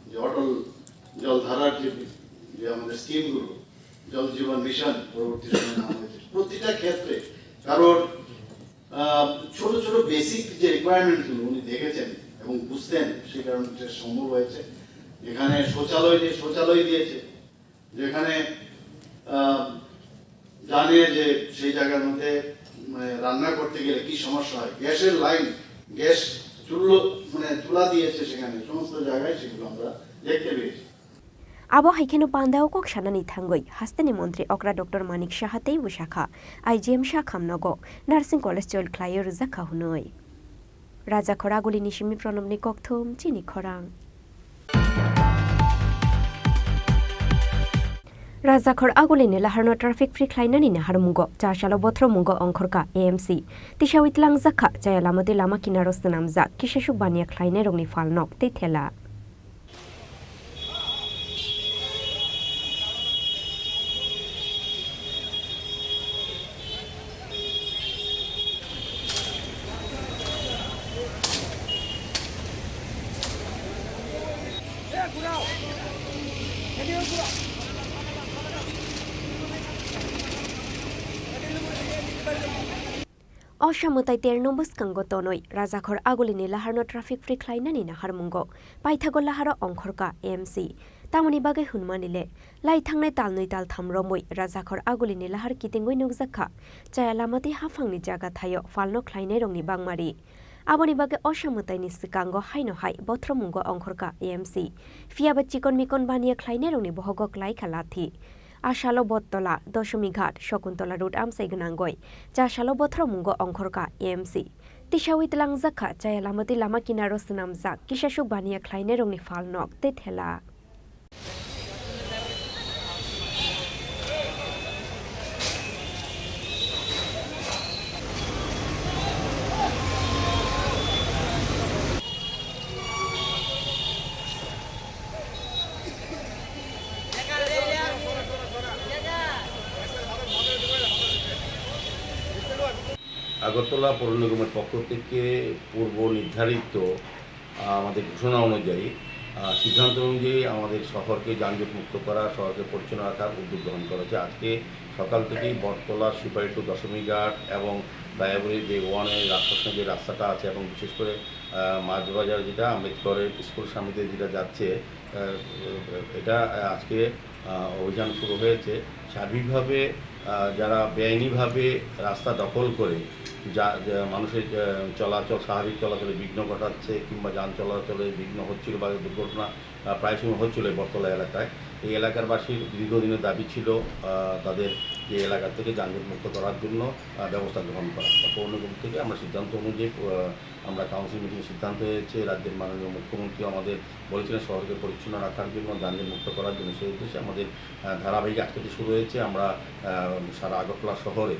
যে অটল জলধারার যে আমাদের স্কিমগুলো, জল জীবন মিশন পরবর্তী সময়ে নাম হয়েছে, প্রতিটা ক্ষেত্রে কারোর ছোট ছোট বেসিক যে রিকোয়ারমেন্টগুলো উনি দেখেছেন এবং বুঝতেন, সেই কারণে সম্ভব হয়েছে। এখানে শৌচালয় দিয়েছে, যেখানে জানে যে সেই জায়গার মধ্যে মানে রান্না করতে গেলে কি সমস্যা হয়, গ্যাসের লাইন, গ্যাস চুলা দিয়েছে সেখানে, সমস্ত জায়গায় সেগুলো আমরা দেখতে পেয়েছি। Abo haikeno pandao kok shanani thangoi hastani mantri okra Dr. Manik Shahatei Bushakha IGM Shakhamnogo Nursing College Chol Klayer Zakha Hunoi Raja Khoraguli Nishimi Pronomni Kokthum Chini Khorang Raja Khoraguli Nilaharno Traffic Free Klainani Naharmungo Chashalo Botro Mungo Onkorka AMC Tishawitlang Zakha Jayalamati Lama Kinarostanam Zak Kishashu Bania Klainerongni Falnok Tithela Oshamutai Ternombus Kangotonoi, Razakhor Agulini Laharno Traffic Free Klainani Naharmungo, Paithago Lahara Onkorka AMC, Tamuni Bage Hunmanile, Laithangne Talnui Tal Thamromui, Razakhor Agulini Lahar Kitingui Nugzaka, Jayalamati Hafangni Jaga Thayo, Falno Klainerongni Bangmari. Aboni Bage Oshamutai Nisikango Haino Hai, Botromungo Onkorka AMC, Fiaba Chikon Mikon Bania Klainerongni Bohogok Laikalathi. Ashalo Bottola, Doshumi Ghat, Shokuntola Road Amsaignangoi, Jashalo Botromungo Onkorka, AMC. Tishawit Lang Zaka, Jayalamati Lama Kinarosanam Zak, Kishashu Bania Kleinerongni Falnok, Tethela. Agartala পৌর নিগমের পক্ষ থেকে পূর্ব নির্ধারিত আমাদের ঘোষণা অনুযায়ী সিদ্ধান্ত অনুযায়ী আমাদের শহরকে যানজট মুক্ত করা, শহরকে পরিচ্ছন্ন রাখার উদ্যোগ গ্রহণ করা হয়েছে। আজকে সকাল থেকেই বটতলা সুপারি টু দশমীঘাট এবং দয়াবরী যে ওয়ানের রাস্তার যে রাস্তাটা আছে এবং বিশেষ করে মাঝবাজার যেটা আম্বেদকরের স্কুল সামনে যেটা যাচ্ছে, এটা আজকে অভিযান শুরু হয়েছে। সার্বিকভাবে যারা বেআইনিভাবে রাস্তা দখল করে যা মানুষের চলাচল, স্বাভাবিক চলাচলে বিঘ্ন ঘটাচ্ছে কিংবা যান চলাচলে বিঘ্ন হচ্ছিল বা দুর্ঘটনা প্রায় সময় হচ্ছিল এই বটতলা এলাকায়, এই এলাকারবাসীর দীর্ঘদিনের দাবি ছিল তাদের যে এলাকা থেকে যানজট মুক্ত করার জন্য ব্যবস্থা গ্রহণ করা। পৌর নিগম থেকে আমরা সিদ্ধান্ত অনুযায়ী আমরা কাউন্সিল মিটিংয়ে সিদ্ধান্ত হয়েছে, রাজ্যের মাননীয় মুখ্যমন্ত্রী আমাদের বলেছিলেন শহরকে পরিচ্ছন্ন রাখার জন্য, যানজট মুক্ত করার জন্য। সেই উদ্দেশ্যে আমাদের ধারাবাহিক আজকে শুরু হয়েছে। আমরা সারা আগরতলা শহরে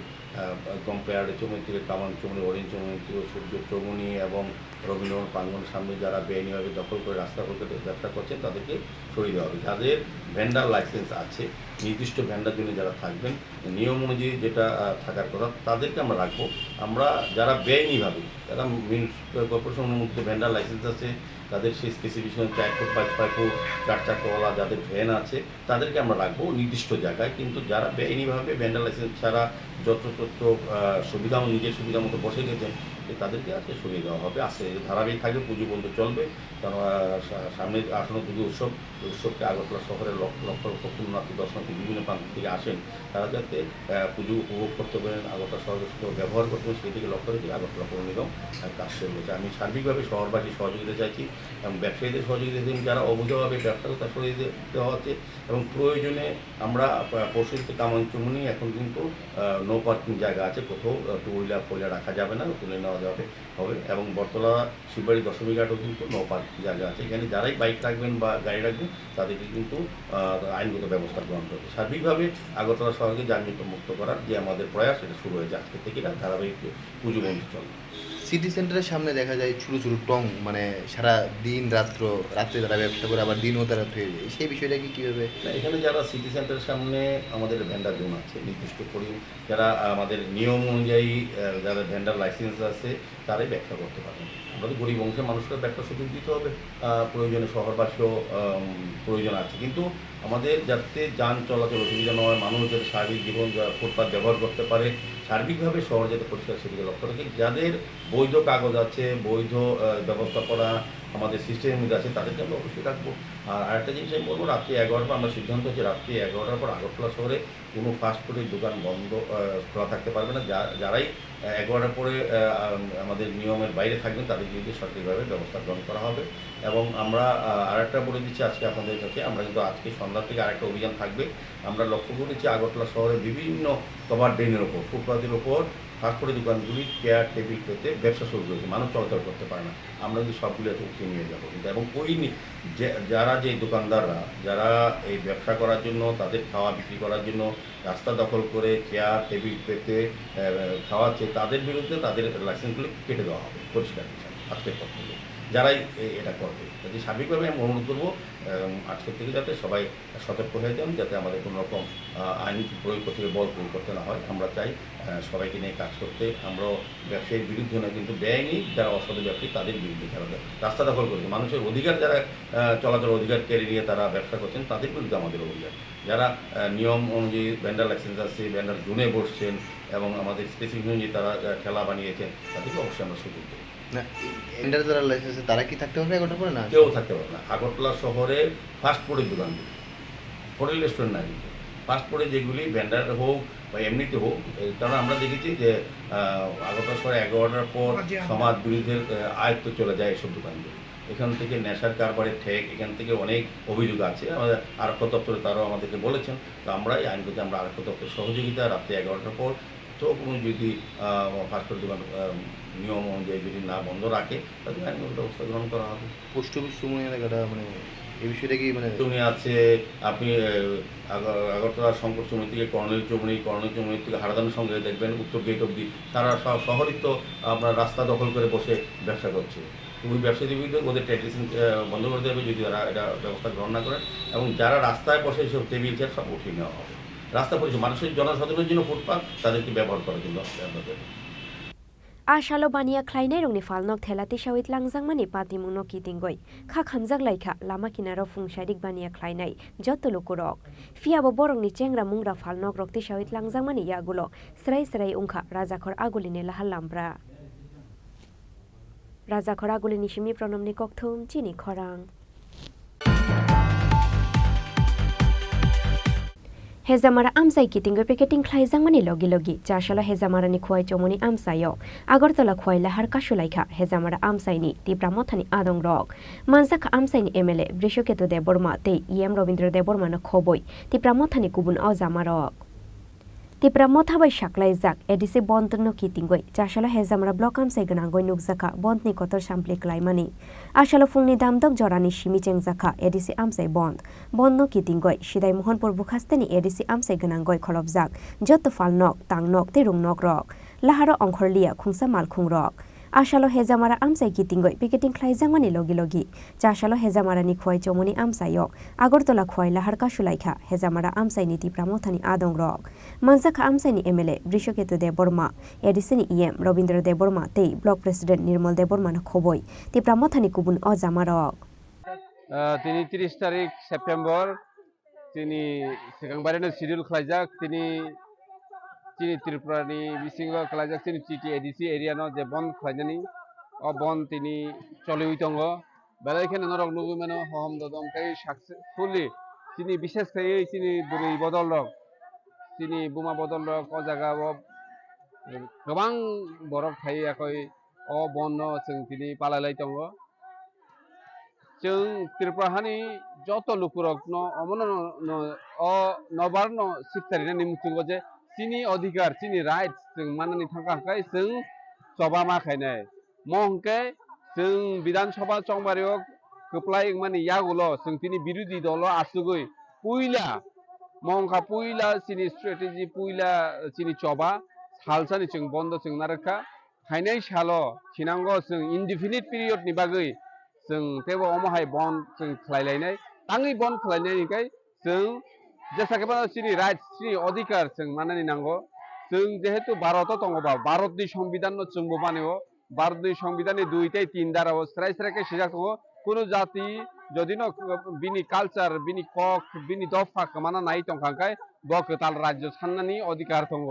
একদম প্যারাডে চৌমুনি থেকে কামান চৌমুনি, অরেঞ্জ চৌমুনি, সূর্য চৌমুনি এবং রবীন্দ্রনাথ প্রাঙ্গণের সামনে যারা বেআইনিভাবে দখল করে রাস্তা করতে ব্যবসা করছে তাদেরকে সরিয়ে দেওয়া হবে। যাদের ভেন্ডার লাইসেন্স আছে নির্দিষ্ট ভেন্ডার জন্য যারা থাকবেন নিয়ম অনুযায়ী যেটা থাকার কথা তাদেরকে আমরা রাখবো। আমরা যারা বেআইনিভাবে যারা মিউনিসিপ্যাল কর্পোরেশন অনুমোদিত ভেন্ডার লাইসেন্স আছে তাদের সেই স্পেসিফিকেশন 4 ফুট 5 ফুট 4 চাকাওয়ালা যাদের ভ্যান আছে তাদেরকে আমরা রাখবো নির্দিষ্ট জায়গায়। কিন্তু যারা বেআইনিভাবে ভেন্ডার লাইসেন্স ছাড়া যত্রতত্র সুবিধা নিজের সুবিধা মতো বসে গেছেন তাদেরকে আজকে সরিয়ে দেওয়া হবে। আজকে ধারাবাহিক থাকবে, পুজো পর্যন্ত চলবে। কারণ সামনে আসন্ন পুজো উৎসবকে আগরতলা শহরের লক্ষ লক্ষ পুণ্যার্থী দর্শনার্থী বিভিন্ন প্রান্ত থেকে আসেন, তারা যাতে পুজো উপভোগ করতে পারেন, আগরতলা শহরের ব্যবহার করতে পারেন, সেদিকে লক্ষ্য রেখে আগরতলা পৌর নিগম কাজ শুরু হয়েছে। আমি সার্বিকভাবে শহরবাসীর সহযোগিতা চাইছি এবং ব্যবসায়ীদের সহযোগিতা দিন, যারা অবৈধভাবে ব্যবসা করতে সরিয়ে দেওয়া হচ্ছে এবং প্রয়োজনে আমরা পরশুতে কামাঞ্চমনি এখন কিন্তু নো পার্কিং জায়গা আছে, কোথাও টু হুইলার ফোর রাখা যাবে না, তুলে নেওয়া যাবে হবে। এবং বটতলা শিববাড়ি দশমী ঘাটও কিন্তু নো পার্কিং জায়গা আছে, এখানে যারাই বাইক রাখবেন বা গাড়ি রাখবেন তাদেরকে কিন্তু আইনগত ব্যবস্থা গ্রহণ করবে। সার্বিকভাবে আগরতলা শহরকে যানজট মুক্ত করার যে আমাদের প্রয়াস সেটা শুরু হয়েছে আজকে থেকে, এটা ধারাবাহিক পুজো বন্ধ চলবে। সিটি সেন্টারের সামনে দেখা যায় ছোটো ছোটো টং, মানে সারা দিন রাত্রে তারা ব্যবসা করে, আবার দিনও তারা হয়ে যায়, সেই বিষয়টা কি কীভাবে? এখানে যারা সিটি সেন্টারের সামনে আমাদের ভেন্ডার জোন আছে নির্দিষ্ট করে, যারা আমাদের নিয়ম অনুযায়ী যাদের ভেন্ডার লাইসেন্স আছে তারাই ব্যবসা করতে পারবেন। আমাদের গরিব অংশের মানুষকে ব্যবসা সুযোগ দিতে হবে, প্রয়োজনে শহরবাসীও প্রয়োজন আছে, কিন্তু আমাদের যাতে যান চলাচল অসুবিধা নয়, মানুষ যাতে স্বাভাবিক জীবন ফুটপাত ব্যবহার করতে পারে, সার্বিকভাবে শহর যাতে পরিষ্কার সেদিকে লক্ষ্য রাখি। যাদের বৈধ কাগজ আছে, বৈধ ব্যবস্থা করা আমাদের সিস্টেমের মধ্যে আছে, তাদেরকে আমরা অবশ্যই রাখবো। আর আরেকটা জিনিস আমি বলবো, রাত্রি 11টার পর আমরা সিদ্ধান্ত হচ্ছে রাত্রি 11টার পর আগরতলা শহরে কোনো ফাস্টফুডের দোকান বন্ধ খোলা থাকতে পারবে না। যারাই 11টার পরে আমাদের নিয়মের বাইরে থাকবেন তাদের বিরুদ্ধে সরকারিভাবে ব্যবস্থা গ্রহণ করা হবে। এবং আমরা আরেকটা বলে দিচ্ছি আজকে আপনাদের কাছে, আমরা কিন্তু আজকে সন্ধ্যা থেকে আরেকটা অভিযান থাকবে। আমরা লক্ষ্য করেছি আগরতলা শহরে বিভিন্ন কভার ড্রেনের ওপর, ফুটপাতের ওপর ফাস্টফুডের দোকানগুলি চেয়ার টেবিল পেতে ব্যবসা শুরু করেছে, মানুষ চলাচল করতে পারে না। আমরা কিন্তু সবগুলো এত উঠিয়ে নিয়ে যাবো কিন্তু, এবং ওই যারা যে দোকানদাররা যারা এই ব্যবসা করার জন্য, তাদের খাওয়া বিক্রি করার জন্য রাস্তা দখল করে চেয়ার টেবিল পেতে খাওয়াচ্ছে, তাদের বিরুদ্ধে তাদের লাইসেন্সগুলো কেটে দেওয়া হবে পরিষ্কার হিসাবে আজকের পর থেকে, যারাই এটা করবে। যদি সার্বিকভাবে আমি অনুরোধ করবো আজকের থেকে যাতে সবাই সতর্ক হয়ে যান, যাতে আমাদের কোনো রকম আইন প্রয়োগ করতে বল প্রয়োগ করতে না হয়। আমরা চাই সবাইকে নিয়ে কাজ করতে। আমরাও ব্যবসায়ীর বিরুদ্ধে না, কিন্তু বেআইনি যারা অসাধু ব্যবসায়ী তাদের বিরুদ্ধে, যারা রাস্তা দখল করছে, মানুষের অধিকার যারা চলাচল অধিকার কেড়ে নিয়ে তারা ব্যবসা করছেন, তাদের বিরুদ্ধে আমাদের অভিযান। যারা নিয়ম অনুযায়ী ভেন্ডার লাইসেন্স আছে, ভেন্ডার জোনে বসছেন এবং আমাদের স্পেসিফিক অনুযায়ী তারা ঠেলা বানিয়েছেন, তাদেরকে অবশ্যই আমরা সুযোগ দেবো। না, ভেন্ডার যারা লাইসেন্স তারা কি থাকতে পারবে আগরতলা পরে? না, কেউ থাকতে পারবে না। আগরতলা শহরে ফাস্টফুডের দোকানগুলি, হোটেল রেস্টুরেন্ট না, কিন্তু ফাস্টফুডে যেগুলি ভেন্ডার হোক বা এমনিতে হোক, কারণ আমরা দেখেছি যে আগরতলা শহরে 11টার পর সমাজ বিরোধীদের আয়ত্ত চলে যায় এসব দোকানগুলি। এখান থেকে নেশার কারবারের ঠেক, এখান থেকে অনেক অভিযোগ আছে। আমাদের আরক্ষা দপ্তরে তারাও আমাদেরকে বলেছেন, তো আমরা এই আইনগুলোতে আমরা আরক্ষা দপ্তরের সহযোগিতা রাত্রি 11টার পর তো কোনো যদি ফাস্টফুড দোকান নিয়ম অনুযায়ী যদি না বন্ধ রাখে তাদের আইনগত ব্যবস্থা গ্রহণ করা হবে। পোস্ট অফিস চুমুনিয়া জায়গাটা মানে এই বিষয়টা কি মানে চুমনি আছে, আপনি আগরতলা শঙ্কর চুমনি থেকে কর্নেল চুমনি থেকে হারাদানের সঙ্গে দেখবেন উত্তর গেট অব্দি তারা শহরই তো আপনার রাস্তা দখল করে বসে ব্যবসা করছে। ওই ব্যবসায়ীদের বিরুদ্ধে ওদের ট্যাক্সেশন বন্ধ করে দেবে যদি তারা এটা ব্যবস্থা গ্রহণ না করেন, এবং যারা রাস্তায় বসে সব টেবিল চেয়ার সব উঠিয়ে নেওয়া হবে। রাস্তা পরিষেবা মানুষের জনসাধারণের জন্য ফুটপাত তাদেরকে ব্যবহার করার জন্য আপনাদের Ashalo bania khlainai rongni falnok thelati shawit langjangmani patimuno kitingoi kha khamjak laikha lama kinaro fungsharik bania khlainai joto lokorok fiabo borongni chengra mungra falnok rokti shawit langjangmani yagulo srai ungkha rajakhor aguline lahallambra rajakhor agulini shimi pronomni kokthum Chini Khorang Hezamara amsai kitingo piketing khlaijangmani logi chashalo hezamarani khwai chomoni amsayo Agartala khwai lahar kashulaikha hezamara amsaini tipramothani adongrok manjaka amsaini MLA Brishoketu Deborma te EM Robindra Deborma no khoboi tipramothani kubun azamarok Tipramotha bai shaklaijak edisi bondno kitingoi chashalo hezamara block amsai gnangoi nukjaka bondni kotor sampli klaimani ashalo fungni damdok jorani shimi chengjaka edisi amsai bondno kitingoi sidai mohanpur bukhasteni edisi amsai gnangoi kholobjak joto falnok tangnok te rungnok rok laharo ongkhorlia khungsa malkhungrok आशालो हेजामारा आमसाई गितिंगय picketing ख्लाइजांमानि लगी लगी चाशालो हेजामारानि खुवाइ चौमनि आमसायो Agartala खुवाइ लाहारका सुलाइखा हेजामारा आमसाइनि तिप्रामथानि आदंग्रक मानसाखा आमसाइनि MLA Brishketu Debbarma एडिसिनि इएम Ravindra Debbarma तै block president निर्मल देबबर्मानो खबय तिप्रामथानि गुबुन अजामारक তিনি 30 তারিখ September তিনি সিগাংবারিनो schedule খাইजाक তিনি চিনি ত্রিপুরাनि बिसिङाव खालायजाक चिनि city ADC एरियानो जे बन खालायनानै बन তিনি চলিউই दङ बेलायखाने नरक नुगुमेनो हहम ददम काई सक्सेसफुली चिनि बिशेष खायै चिनि बुरै बदल रक चिनि बुमा बदल रक अ जागाव गोबां बरक थायाखै अ बननो जों दिनै पालायलाय दङ जों त्रिपुरानि जत लुकुरकनो अमनो अ नबारनो सिफतारिनो निमुतुंगो जे चिनि अधिकार चिनि राइट्स जों माननि थांखाय जों सभा माखायनाय महंके जों विधानसभा चंबारियो कप्लाय माने यागुलो जों दिनै बिरोधी दल आसुगै पुइला महंका पुइला चिनि स्ट्रेटेजी पुइला चिनि चबा सालसानि जों बन्द जों नारखा फाइनाय सालो थिनांगो जों इनडिफिनिट पिरियड नि बागै जों तेबो अमहाय बन जों खलायलायनाय आंनि बन खलायनायनिखाय जों जेसाखेबा चिनि राइट्स चिनि अधिकार जों माननि नांगौ जों जेहेतु भारतआव दङबा भारतनि संविधान जोंबो मानियो भारतनि संविधाननि 2 3 दाराव स्राय स्रायके सिजाक दङ कुनु जाति जदि न बिनि कालचार बिनि कक बिनि दफा कमाना नाय दंखांखाय ब कताल राज्य साननानि अधिकार दङ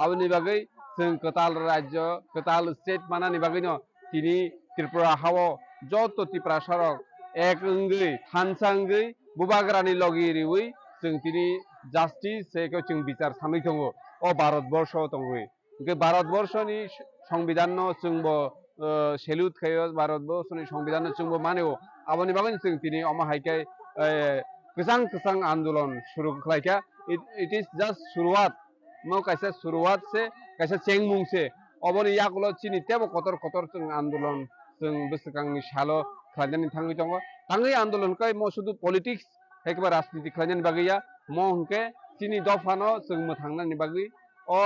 आबनि बागै जों कताल राज्य कताल स्टेट मानानि बागै न तिनि त्रिपुरा हावो जत त्रिपुरा सरक एक अंगै थानसांगै बुबाग्रानि लगिरिवै जों तिनि जास्टिस सेको जों बिचार सामै दङ अ भारतवर्ष दङै के भारतवर्षनि संविधान जोंबो सेल्यूट खायो भारतवर्षनि संविधान जोंबो मानियो आबनि बागै जों तिनि अमाहायके गोजां आंदोलन शुरू खालायका इट इज जस्ट शुरुआत मो कैसे शुरुआत से कैसे चेंगमुं से अबनि यागुलो चिनि तेबो कतर कतर जों आंदोलन जों बेसेगांनि सालो खालायनानै थाङै दङ थाङै आंदोलनखाय म शुधु पलिटिक्स एकेबा राजनीति खालायनायनि बागैया म हंके चिनि दफानो जों मोथांनायनि बागै अ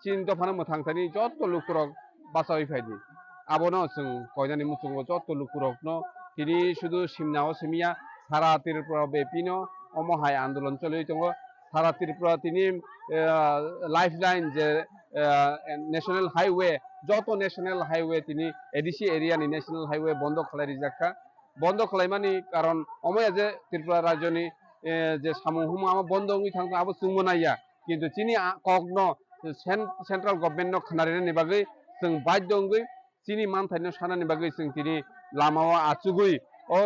चिनि दफानो मोथांथानि जत लुकुरक बासावै फायदि आबनो जों कयनानि मुसुंगो जत लुकुरकनो तिनि शुधु सिमनाव सिमिया सारा त्रिपुरा बेपिनो अमहाय आंदोलन चलै दङ सारा त्रिपुरा तिनि लाइफलाइन जे नेशनल हाईवे जत नेशनल हाईवे तिनि एडिसि एरियानि नेशनल हाईवे बन्द खालाय जाखा बन्द खालायमानि कारण अमया जे त्रिपुरा राज्यनि जे सामहुम आमा बन्द होई थांग आबो सुंमनाया किन्तु चिनि कगनो सेंट्रल गवर्नमेंट नो खनारिनि बागै जों बाध्य होंगै चिनि मानथाइनो सानानि बागै जों तिनि लामाव आचुगै अ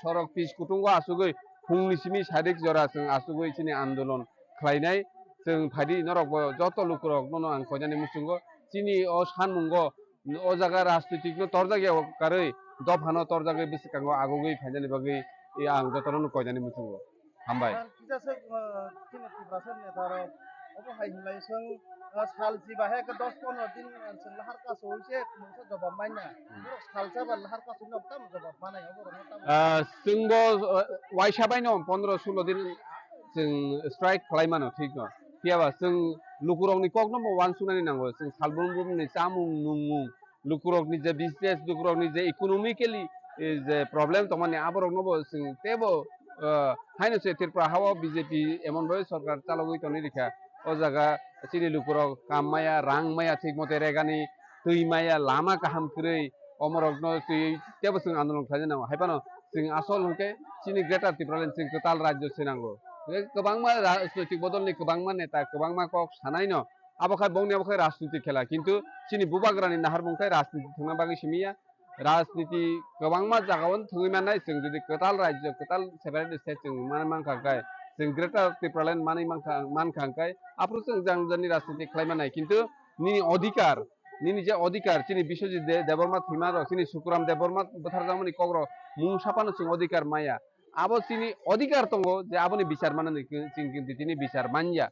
सरक पिस कुटुंग आचुगै फुंनिसिमि सारिक जरा जों आचुगै चिनि आंदोलन खालायनाय जों फायदि नरक जत लुकुरक नो आं कयनानि मुसुंगो चिनि अ सानमुंगो अ जागा राजनीतिक तोर जायगायाव कारै दफानो तोर जायगायाव बेसेकांगो आगुगै फायनानि बागै आं जतनो कयनानि मुसुंगो हामबाय साल जी बाहे के 10-15 दिन जों लाहार कासो इसे मोनसे जवाब माइना साल जाबा लाहार कासो नबता जवाब मानाय जोंबो वाइसाबाय न 15-16 दिन जों स्ट्राइक खालायमानो ठीक न कियाबा जों लुकुरकनि कक नम्बर 1 सुनानि नांगौ जों सालबुंबुमनि चामुं नुमुं लुकुरकनि जे बिजनेस लुकुरकनि जे इकोनॉमिकली जे प्रॉब्लम तो माने आबरक नबो जों तेबो हायनो से त्रिपुरा हावा बीजेपी एमन भाई सरकार चालगै तनि रिखा ओ जागा चिनि लुकुरक काममाया रांमाया ठीक मते रेगानि दैमाया लामा गाहाम करै अमरकनो तेबो जों आंदोलन खालायनांगौ हायबानो जों आसल हंके चिनि ग्रेटर त्रिपुरानि जों कताल राज्य सेनांगौ गोबांमा राजनीतिक बदलनि गोबांमा नेता गोबांमा कक सानाय न आबखाय बंनि आबखाय राजनीतिक खेला किन्तु चिनि बुबाग्रानि नाहार बुंखाय राजनीति थांना बागै सिमिया राजनीति गोबांमा जागावन थुङैमानाय जों जुदि कताल राज्य कताल सेपारेट स्टेट जों मानखांखाय जों ग्रेटर त्रिपुरानि मानै मानखांखाय आप्रो जों जांजानि राजनीति खालायमानाय किन्तु नि अधिकार निनि जे अधिकार चिनि बिश्वजित देबबर्मा थैमार चिनि सुकुराम देबबर्मा बोथारजामनि कग्र मुं सापानो जों अधिकार माया आबो चिनि अधिकार दंगो जे आबोनि बिचार माननि जों किन्तु चिनि बिचार मानिया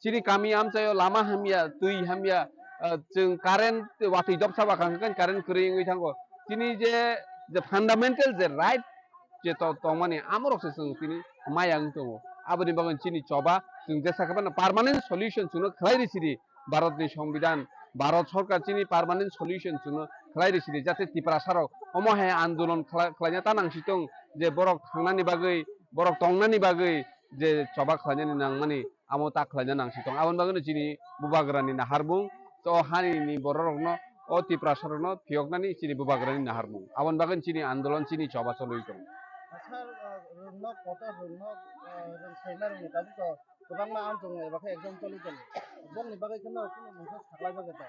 चिनि कामी आमचायो लामा हामिया तुई हामिया जों कारेन्ट वाथै दबसा बाखांखाय कारेन्ट करै थांगो चिनि जे फान्डामेन्टेल जे राइट जे तो माने आमरकसे जों चिनि माया दङ आबोनि बागै चिनि चबा जों जेसाखबा पार्मानेंट सल्यूशन सुनो खलायरिसिरि भारतनि संविधान भारत सरकार चिनी पार्मानेंट सल्यूशन सुनो खलाई रिसिदि जाते त्रिपुरा साराव अमहाय आंदोलन खलायना तानांसितों जे बरक थांनानि बागै बरक तंनानि बागै जे चबा खलायनानि नांमानि आमो ता खलायना नांसितों आबन बागैनो चिनी बुबाग्रानि नाहारबुं तो हारिनि बररकनो ओ त्रिपुरा सारावनो फियकनानि चिनी बुबाग्रानि नाहारबुं आबन बागैनो चिनी आंदोलन चिनी चबा चलुइतों Asal renok kota renok rensaina rengi tapi ko kubang ma am tong ebakai exam toli toli. Bong ni bagai kena aku mungkin sakla bagai ta.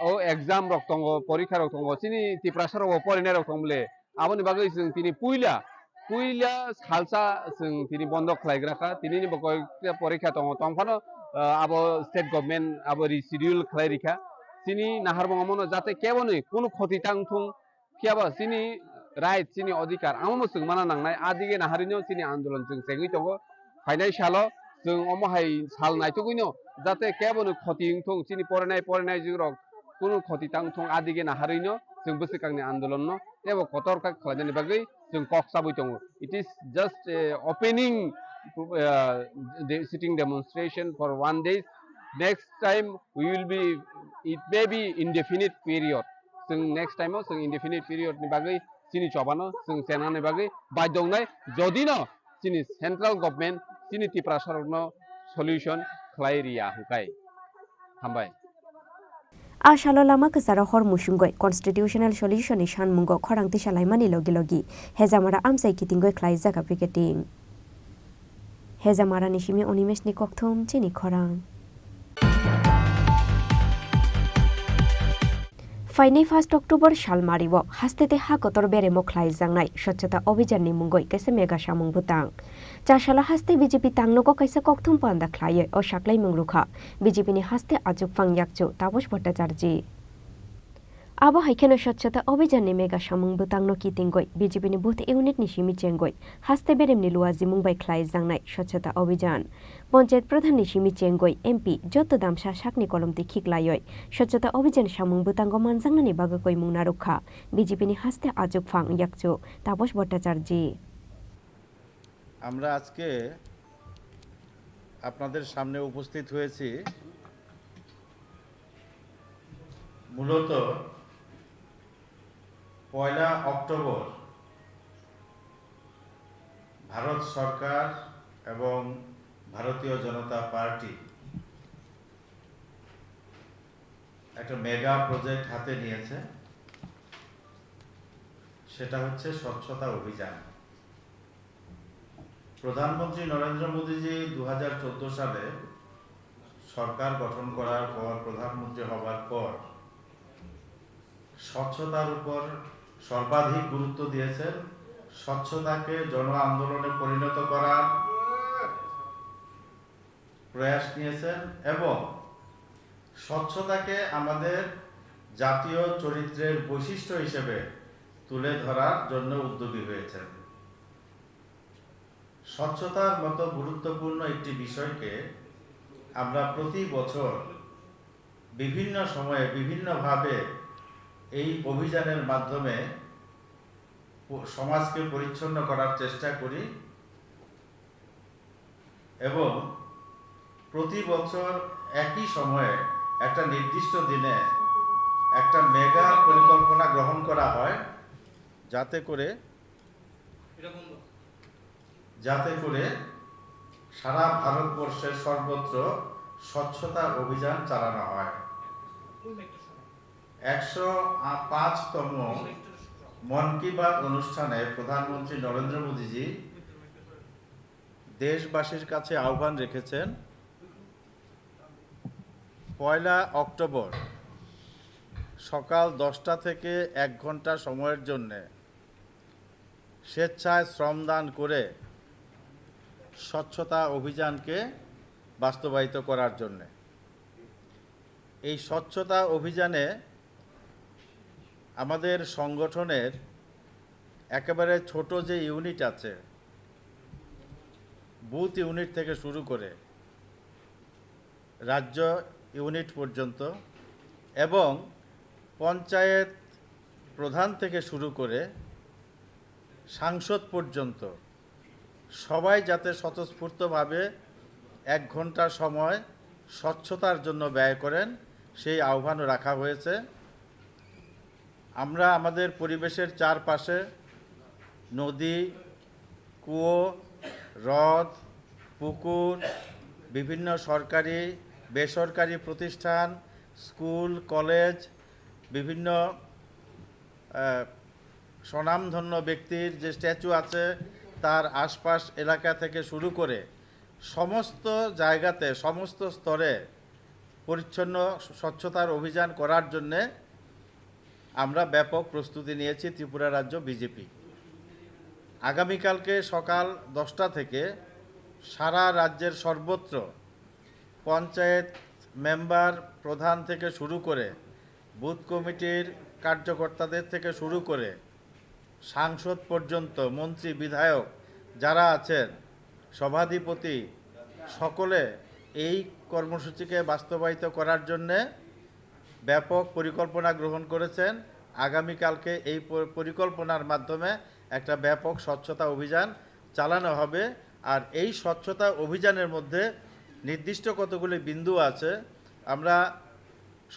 O exam रक दङ परीक्षा रक दङ चिनि त्रिपुरा साराव फरायनाय रक दंले आबोनि बागै जों तिनि पुइला सालसा जों तिनि बन्द खालायग्राखा तिनि बागै परीक्षा दङ तंफानो आबो स्टेट गभर्नमेन्ट आबो रिशिडिउल खालायरिखा चिनि नाहार बङमनो जाते केबोनि कुनु खति तांथुं कियाबा चिनि राइट चिनि अधिकार आमो जों माना नांनाय आदिगे नाहारिनो चिनि आन्दोलन जों सेगै दङ फाइनाल सालो जों अमहाय साल नायथगैनो जाते केबोनि खति थुं चिनि फरायनाय जिरक कुनु खति तांथुं आदिगे नाहारिनो जों बोसोरखांनि आन्दोलननो एबो कतरका खालायनायनि बागै जों कक्साबै दङ it is just opening sitting demonstration for 1 day next time we will be it may be indefinite period जों next time जों indefinite period नि बागै चिनि चबानो जों सेनानि बागै बायदंनाय जदिनो चिनि सेन्ट्रेल गभर्नमेन्ट चिनि त्रिपुरा सारावनो सल्यूशन खालायरिया हुकाय हामबाय आशालो लामा कसारा हर मुसुंगय कन्स्टिट्यूशनल सल्यूशन नि सानमुंगो खरांति सालायमानि लगी लगी हेजामारा आमसाय कितिंगय ख्लाय जागा पिकेटिं हेजामारा निसिमि अनिमेशनि कक्थुम चिनि खरां फाइनै 1 अक्टोबर सालमारिव हास्तेते हा कतर बेरेमो ख्लायजांनाय स्वच्छता अभियाननि मुंगै कैसे मेगा सामुं बुतां चाशाला हास्ते बीजेपी तांनोको कैसे कक्थुम पान्दा ख्लायै ओ साक्लाय मुंरुखा बीजेपीनि हास्ते आजुगफां याकचु तापस भट्टाचार्य आबो हाइखेनो स्वच्छता अभियाननि मेगा सामुं बुतांनो कितिंगै बीजेपीनि बुथ इउनिटनि सिमि चेंगै हास्ते बेरेमनि लुवाजि मुंबाय ख्लायजांनाय स्वच्छता अभियान पंचायत प्रधाननि सिमि चेंगै एमपी जत दामसा साकनि कलमति खिकलायै स्वच्छता अभियान सामुं बुतांगो मानजांनानि बागै मुंना रखा बीजेपीनि हास्ते आजुगफां याकचु तापस भट्टाचार्य আমরা আজকে আপনাদের সামনে উপস্থিত হয়েছি মূলত 1 অক্টোবর ভারত সরকার এবং ভারতীয় জনতা পার্টি একটা মেগা প্রজেক্ট হাতে নিয়েছে সেটা হচ্ছে স্বচ্ছতা অভিযান প্রধানমন্ত্রী নরেন্দ্র মোদীজি 2014 সালে সরকার গঠন করার পর প্রধানমন্ত্রী হবার পর স্বচ্ছতার উপর সর্বাধিক গুরুত্ব দিয়েছেন স্বচ্ছতাকে জন আন্দোলনে পরিণত করার প্রয়াস নিয়েছেন এবং স্বচ্ছতাকে আমাদের জাতীয় চরিত্রের বৈশিষ্ট্য হিসেবে তুলে ধরার জন্য উদ্যোগী হয়েছেন স্বচ্ছতার মতো গুরুত্বপূর্ণ একটি বিষয়কে আমরা প্রতি বছর বিভিন্ন সময়ে বিভিন্নভাবে এই অভিযানের মাধ্যমে সমাজকে পরিচ্ছন্ন করার চেষ্টা করি এবং প্রতি বছর একই সময়ে একটা নির্দিষ্ট দিনে একটা মেগা পরিকল্পনা গ্রহণ করা হয় যাতে করে সারা ভারতবর্ষের সর্বত্র স্বচ্ছতা অভিযান চালানো হয় 105তম মন কি বাত অনুষ্ঠানে প্রধানমন্ত্রী নরেন্দ্র মোদীজি দেশবাসীর কাছে আহ্বান রেখেছেন 1 অক্টোবর সকাল 10টা থেকে 1 ঘন্টা সময়ের জন্য স্বেচ্ছায় শ্রমদান করে স্বচ্ছতা অভিযানকে বাস্তবায়িত করার জন্য এই স্বচ্ছতা অভিযানে আমাদের সংগঠনের একেবারে ছোট যে ইউনিট আছে বুথ ইউনিট থেকে শুরু করে রাজ্য ইউনিট পর্যন্ত এবং পঞ্চায়েত প্রধান থেকে শুরু করে সাংসদ পর্যন্ত সবাই যাতে স্বতঃস্ফূর্তভাবে 1 ঘন্টা সময় স্বচ্ছতার জন্য ব্যয় করেন সেই আহ্বানও রাখা হয়েছে। আমরা আমাদের পরিবেশের চারপাশে নদী, কুয়ো, হ্রদ, পুকুর, বিভিন্ন সরকারি বেসরকারি প্রতিষ্ঠান, স্কুল, কলেজ, বিভিন্ন স্বনামধন্য ব্যক্তির যে স্ট্যাচু আছে তার আশপাশ এলাকা থেকে শুরু করে সমস্ত জায়গাতে সমস্ত স্তরে পরিচ্ছন্ন স্বচ্ছতার অভিযান করার জন্যে আমরা ব্যাপক প্রস্তুতি নিয়েছি ত্রিপুরা রাজ্য বিজেপি। আগামীকালকে সকাল 10টা থেকে সারা রাজ্যের সর্বত্র পঞ্চায়েত মেম্বার প্রধান থেকে শুরু করে বুথ কমিটির কার্যকর্তাদের থেকে শুরু করে সাংসদ পর্যন্ত, মন্ত্রী, বিধায়ক যারা আছেন, সভাধিপতি, সকলে এই কর্মসূচিকে বাস্তবায়িত করার জন্যে ব্যাপক পরিকল্পনা গ্রহণ করেছেন। আগামীকালকে এই পরিকল্পনার মাধ্যমে একটা ব্যাপক স্বচ্ছতা অভিযান চালানো হবে। আর এই স্বচ্ছতা অভিযানের মধ্যে নির্দিষ্ট কতগুলি বিন্দু আছে। আমরা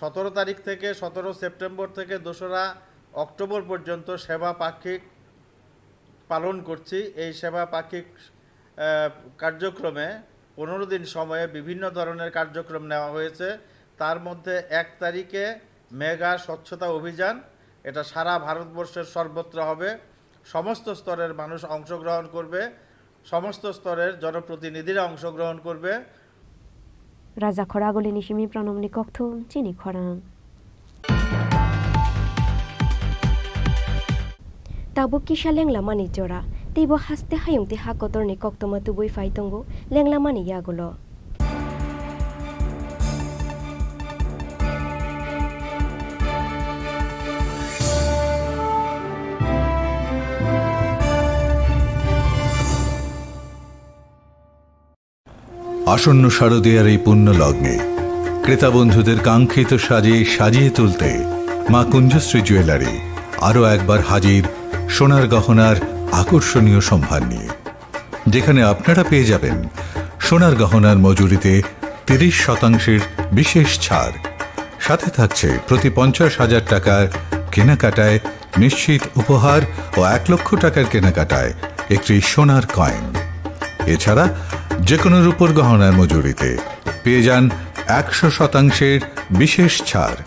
17 তারিখ থেকে 17 সেপ্টেম্বর থেকে 2রা অক্টোবর পর্যন্ত সেবা পাক্ষিক পালন করছি। এই সেবা পাক্ষিক কার্যক্রমে 15 দিন সময়ে বিভিন্ন ধরনের কার্যক্রম নেওয়া হয়েছে। তার মধ্যে 1 তারিখে মেগা স্বচ্ছতা অভিযান, এটা সারা ভারতবর্ষের সর্বত্র হবে। সমস্ত স্তরের মানুষ অংশগ্রহণ করবে, সমস্ত স্তরের জনপ্রতিনিধিরা অংশগ্রহণ করবে। রাজা খরাগলি নিশিমি প্রণমনি কক্থুম চিনি খরাং তাবো কিসা লেংলামানি জোড়া তেইব হাসতে হায়ংতে হাকতরনি কক্তমা তুবুই ফাইতঙ্গো লেংলামানি ইয়াগুলো আসন্ন শারদীয়ার এই পুণ্য লগ্নে ক্রেতা বন্ধুদের কাঙ্ক্ষিত সাজে সাজিয়ে তুলতে মা কুঞ্জশ্রী জুয়েলারি আরও একবার হাজির সোনার গহনার আকর্ষণীয় সম্ভার নিয়ে, যেখানে আপনারা পেয়ে যাবেন সোনার গহনার মজুরিতে 30% বিশেষ ছাড়। সাথে থাকছে প্রতি 50,000 টাকার কেনাকাটায় নিশ্চিত উপহার ও 1 লক্ষ টাকার কেনাকাটায় একটি সোনার কয়েন। এছাড়া যে কোনো রূপোর গহনার মজুরিতে পেয়ে যান 100% বিশেষ ছাড়।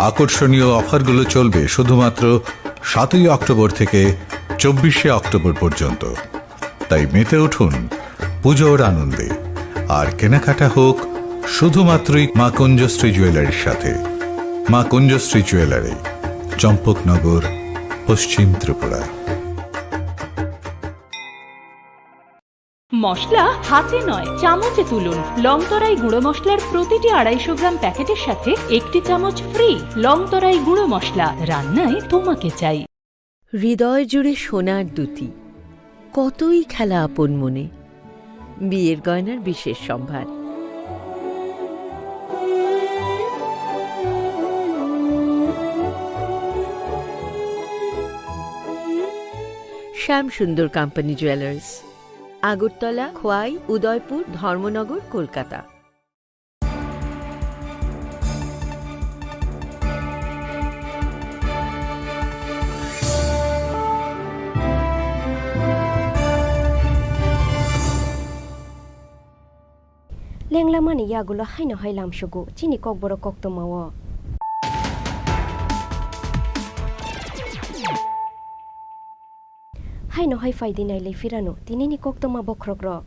আকর্ষণীয় অফারগুলো চলবে শুধুমাত্র 7ই অক্টোবর থেকে 24শে অক্টোবর পর্যন্ত। তাই মেতে উঠুন পুজোর আনন্দে, আর কেনাকাটা হোক শুধুমাত্রই মা কুঞ্জশ্রী জুয়েলারির সাথে। মা কুঞ্জশ্রী জুয়েলারি, চম্পকনগর, পশ্চিম ত্রিপুরা। মশলা হাতে নয় চামচে তুলুন। লংতরাই গুঁড়ো মশলার প্রতিটি 250 গ্রাম প্যাকেটের সাথে 1টি চামচ ফ্রি। লংতরাই গুঁড়ো মশলা, রান্নায় তোমাকে চাই। হৃদয় জুড়ে সোনার দুটি, কতই খেলা আপন মনে। বিয়ের গয়নার বিশেষ সম্ভার। Shyam Sundar company jewellers, Agartala, Khowai, Udaipur, Dharmanagar, Kolkata. লেংলামানি ইয়াগুলো হাইনো হাইলাম সুগু চিনি ককবরক কক্তমাও হাইনো হাই ফাইদি নাইলে ফিরানো তিনিনি কক্তমা বক্রক রক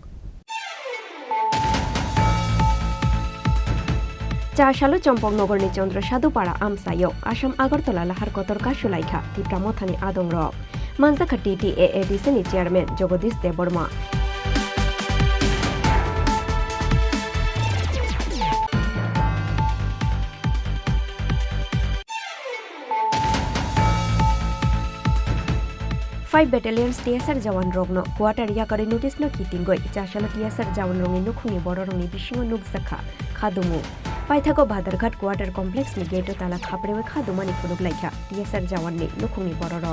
চারশালো চম্পকনগরনি চন্দ্র সাধুপাড়া আমসায়ক আসাম আগরতলা লাহার কতর কাশুলাইখা ত্রিপুরা মথানি আদং রক মানজাখা TTAADCনি chairman Jagdish Debbarma. Five battalions TSR जवान रगनो क्वार्टर याकरे नोटिस न कितिंगय चाशालो टीएसआर जवान रंगनि नुखुंनि बर रंगनि बिसिङो नुकजाखा खादुमु पाइथाको भादरघाट क्वार्टर कमप्लेक्सनि गेटो ताला खाप्रेवे खादुमानि फुनुगलाइखा टीएसआर जवाननि नुखुंनि बर र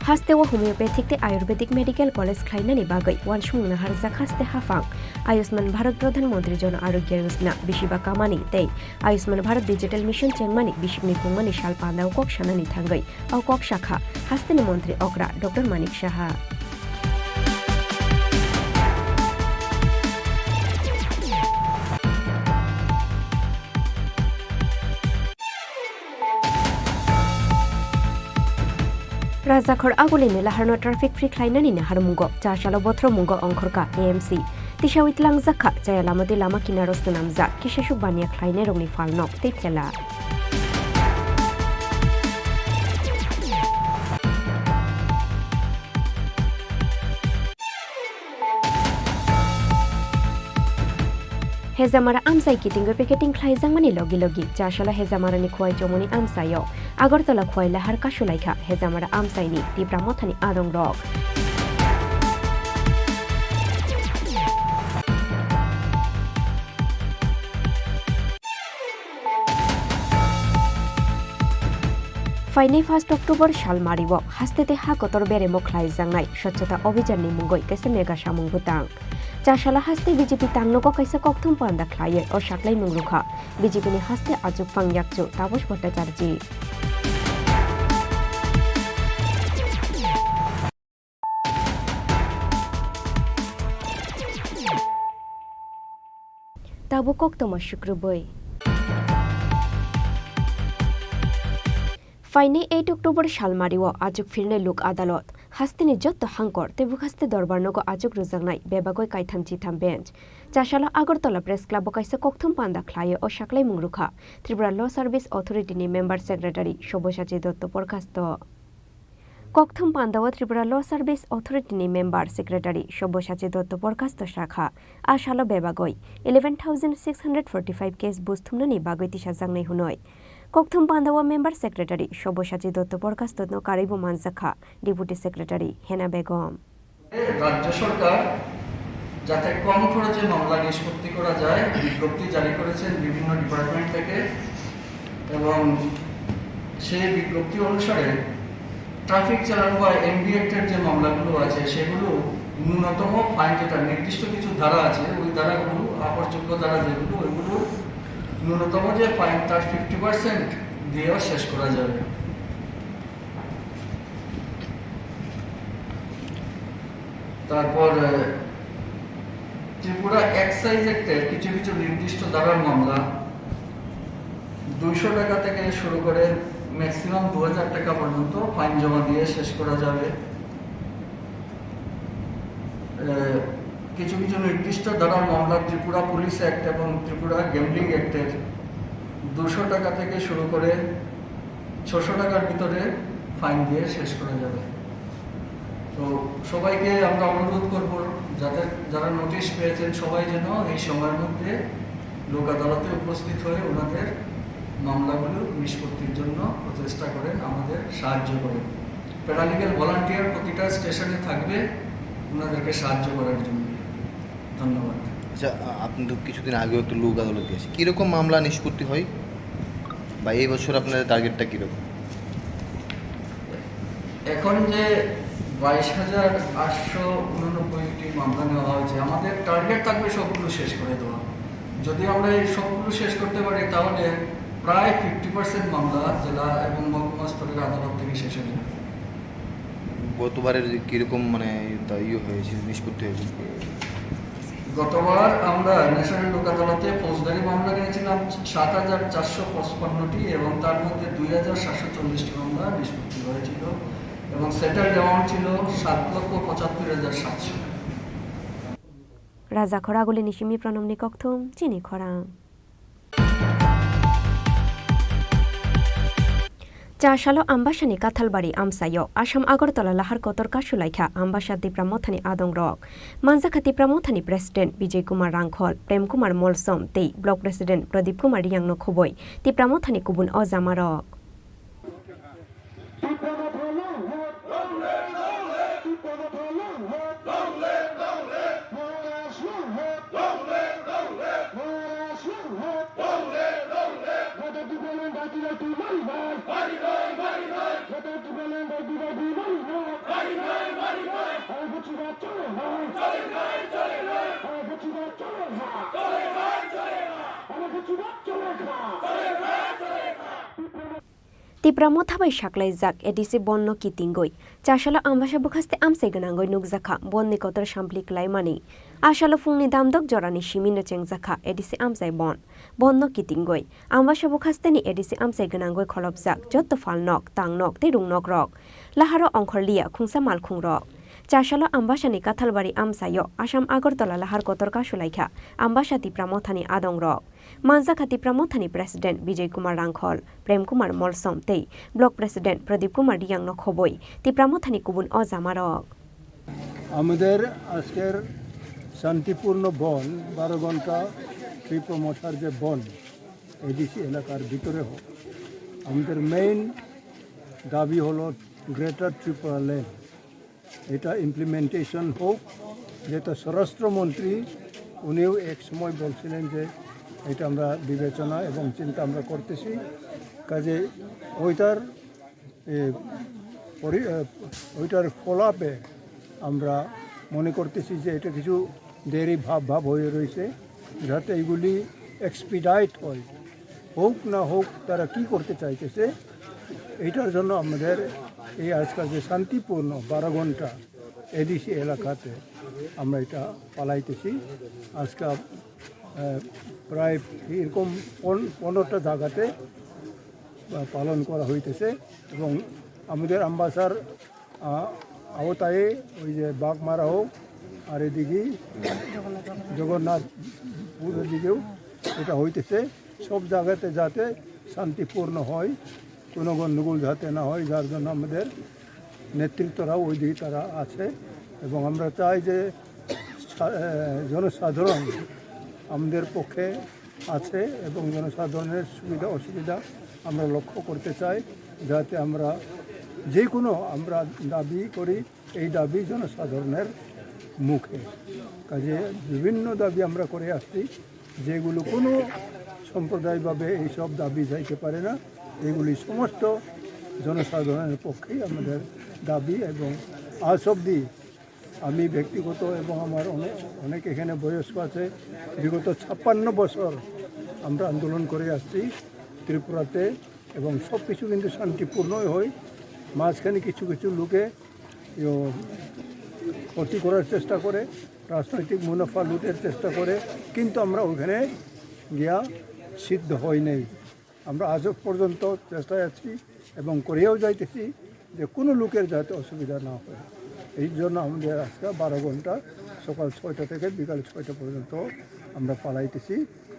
haste wa homeopathic te ayurvedic medical college khlainani bagai wansmung na harjak haste hafang Ayushman Bharat Pradhan Mantri Jon Arogya Yojana bisiba kamani tei Ayushman Bharat Digital Mission chengmani bisikni pungmani sal pandau kok sanani thangai au kok shakha hasteni mantri okra Dr. Manik Saha Rajakhor agulini laharno traffic free khlainani ne harmungo chasalo bothro mungo ongkhorka AMC tisawit langjakha jaya lamadi lama kinaro sunamja kiseshu bania khlaine rongni falnok tei thela Hezamara amsai kitinggo piketing khlaijang mani logi logi chasala hezamara ni khwai chomoni amsayo Agartala khwai lahar kasulaikha hezamara amsai ni Tripura mothani adong rok Faini 1 October sal maribo hastete ha kotor beremo khlaijangnai swachhota abhijan ni mungoi kaisa mega samung butang Chasala haste BJP tangnogo kaisa kokthum panda khlaye o saklai mungrukha BJP ni haste ajuk pangyakchu Taposh Bhattacharji Tabu koktoma shukrubai Faini 8 October salmariwo ajuk firne lok adaলত hasteni jotto hangkor tebuk haste dorbarnogo ajuk rujangnai bebagoi kaitham chitham bench chasala Agartala Press Club kaisa kokthum panda khlaye o saklai mungrukha Tripura Law Service Authority ni Member Secretary Shobhosachi Dotto Porkasto kokthum panda o Tripura Law Service Authority ni Member Secretary Shobhosachi Dotto Porkasto shakha asalo bebagoi 11645 case busthumnani bagoi tisajangnai hunoi Kokthum Pandawa Member Secretary Shobhosachi Dotto Porkasto no Karibu Manjakha Deputy Secretary Hena Begum রাজ্য সরকার যাতে কম খরচে মামলা নিষ্পত্তি করা যায় বিজ্ঞপ্তি জারি করেছেন বিভিন্ন ডিপার্টমেন্ট থেকে এবং সেই বিজ্ঞপ্তি অনুসারে ট্রাফিক চালান বা এমডি অ্যাক্টের যে মামলাগুলো আছে সেগুলো ন্যূনতম ফাইন যেটা নির্দিষ্ট কিছু ধারা আছে ওই ধারাগুলো আপরযোগ্য ধারা যেগুলো ওইগুলো ন্যূনতম যে ফাইন তার 50% দিয়েও শেষ করা যাবে তারপর ত্রিপুরা এক্সাইজ অ্যাক্টের কিছু কিছু নির্দিষ্ট ধারার মামলা 200 টাকা থেকে শুরু করে ম্যাক্সিমাম 2000 টাকা পর্যন্ত ফাইন জমা দিয়ে শেষ করা যাবে কিছু কিছু নির্দিষ্ট ধারার মামলা ত্রিপুরা পুলিশ অ্যাক্ট এবং ত্রিপুরা গ্যাম্বলিং অ্যাক্টের 200 টাকা থেকে শুরু করে 600 টাকার ভিতরে ফাইন দিয়ে শেষ করা যাবে তো সবাইকে আমরা অনুরোধ করব যাতে যারা নোটিশ পেয়েছেন সবাই যেন এই সময়ের মধ্যে লোক আদালতে উপস্থিত হয়ে ওনাদের মামলাগুলো নিষ্পত্তির জন্য প্রচেষ্টা করেন আমাদের সাহায্য করেন প্যারালিগাল ভলান্টিয়ার প্রতিটা স্টেশনে থাকবে ওনাদেরকে সাহায্য করার জন্য ধন্যবাদ আচ্ছা আপনি তো কিছুদিন আগেও তো লোক আদালত গিয়েছে কীরকম মামলা নিষ্পত্তি হয় বা এই বছর আপনাদের টার্গেটটা কীরকম এখন যে 22,889টি মামলা নেওয়া হয়েছে আমাদের টার্গেট থাকবে সবগুলো শেষ করে দেওয়া যদি আমরা এই সবগুলো শেষ করতে পারি তাহলে প্রায় 50% মামলা জেলা এবং মহকুমা স্তরের আদালত থেকে শেষ হয়ে যাবে গতবারের কীরকম মানে হয়েছে নিষ্পত্তি হয়েছে গতবার আমরা ন্যাশনাল লোক আদালতে ফৌজদারি মামলা নিয়েছিলাম 7,455টি এবং তার মধ্যে 2,740টি মামলা নিষ্পত্তি হয়েছিল এবং সেটেলড অ্যামাউন্ট ছিল 7,75,700 Rajakhor agulini shimi pranamni kokthum Chini Khorang Chashalo Ambashani Kathalbari Amsayo Asham Agartala Lahar Kotor Kasulaikha Ambasha Tripura Mothani Adong Rok Manjakha Tripura Mothani President Vijay Kumar Rangkhol Prem Kumar Molsom Tei Block President Pradip Kumar Yangno Khoboi Tripura Mothani Kubun Ozamarok Tipramo thabai saklaijak edisi bonno kitingoi chasala ambasa bukhaste amsai ganangoi nukjakha bonni kotor sampli klaimani asala fungni damdok jorani simino chengjaka edisi amsai bonno kitingoi ambasa bukhaste ni edisi amsai ganangoi kholopjak jotto falnok tangnok te rungnok rok laharo ongkhorlia khungsa malkhungrok chasala ambasani kathalbari amsayo asam agartala lahar kotor kasulaikha ambasa tipramothani adongrok Manjaka Tipramothani President Vijay Kumar Rangkhol, Prem Kumar Molsom tei Block President Pradeep Kumar Riang no khoboi Tipramothani kubun ojamarok আমাদের আজকের শান্তিপূর্ণ বন 12 ঘন্টা free promoter যে বন ADC এলাকার ভিতরে হোক আমাদের মেইন দাবি হলো গ্রেটার ত্রিপুরা লেন এটা ইমপ্লিমেন্টেশন হোক যেটা স্বরাষ্ট্রমন্ত্রী উনিও এক সময় বলছিলেন যে এটা আমরা বিবেচনা এবং চিন্তা আমরা করতেছি কাজে ওইটার ফলাপে আমরা মনে করতেছি যে এটা কিছু দেরি ভাব হয়ে রয়েছে যাতে এইগুলি এক্সপিডাইট হয় হোক না হোক তারা কি করতে চাইতেছে এইটার জন্য আমাদের এই আজকাল যে শান্তিপূর্ণ 12 ঘন্টা এডিসি এলাকাতে আমরা এটা পালাইতেছি আজকাল প্রায় এরকম 15টা জায়গাতে পালন করা হইতেছে এবং আমাদের আম্বাসার আওতায় ওই যে বাগমারা হোক আর এদিকে জগন্নাথপুরের দিকেও এটা হইতেছে সব জায়গাতে যাতে শান্তিপূর্ণ হয় কোনো গণ্ডগোল যাতে না হয় যার জন্য আমাদের নেতৃত্বরাও ওই দিকে তারা আছে এবং আমরা চাই যে জনসাধারণ আমাদের পক্ষে আছে এবং জনসাধারণের সুবিধা অসুবিধা আমরা লক্ষ্য করতে চাই যাতে আমরা যে কোনো আমরা দাবি করি এই দাবি জনসাধারণের মুখে কাজে বিভিন্ন দাবি আমরা করে আসছি যেগুলো কোনো সম্প্রদায়ভাবে এইসব দাবি যাইতে পারে না এগুলি সমস্ত জনসাধারণের পক্ষেই আমাদের দাবি এবং আজ অবধি আমি ব্যক্তিগত এবং আমার অনেক এখানে বয়স্ক আছে বিগত 56 বছর আমরা আন্দোলন করে আসছি ত্রিপুরাতে এবং সব কিছু কিন্তু শান্তিপূর্ণই হয় মাঝখানে কিছু কিছু লোকে ক্ষতি করার চেষ্টা করে রাজনৈতিক মুনাফা লুটের চেষ্টা করে কিন্তু আমরা ওখানে গিয়া সিদ্ধ হই নাই আমরা আজ পর্যন্ত চেষ্টায় আছি এবং করেও যাইতেছি যে কোনো লোকের যাতে অসুবিধা না হয় এই জন্য আমাদের আজকে 12 ঘন্টা সকাল 6টা থেকে বিকাল 6টা পর্যন্ত আমরা পালাইতেছি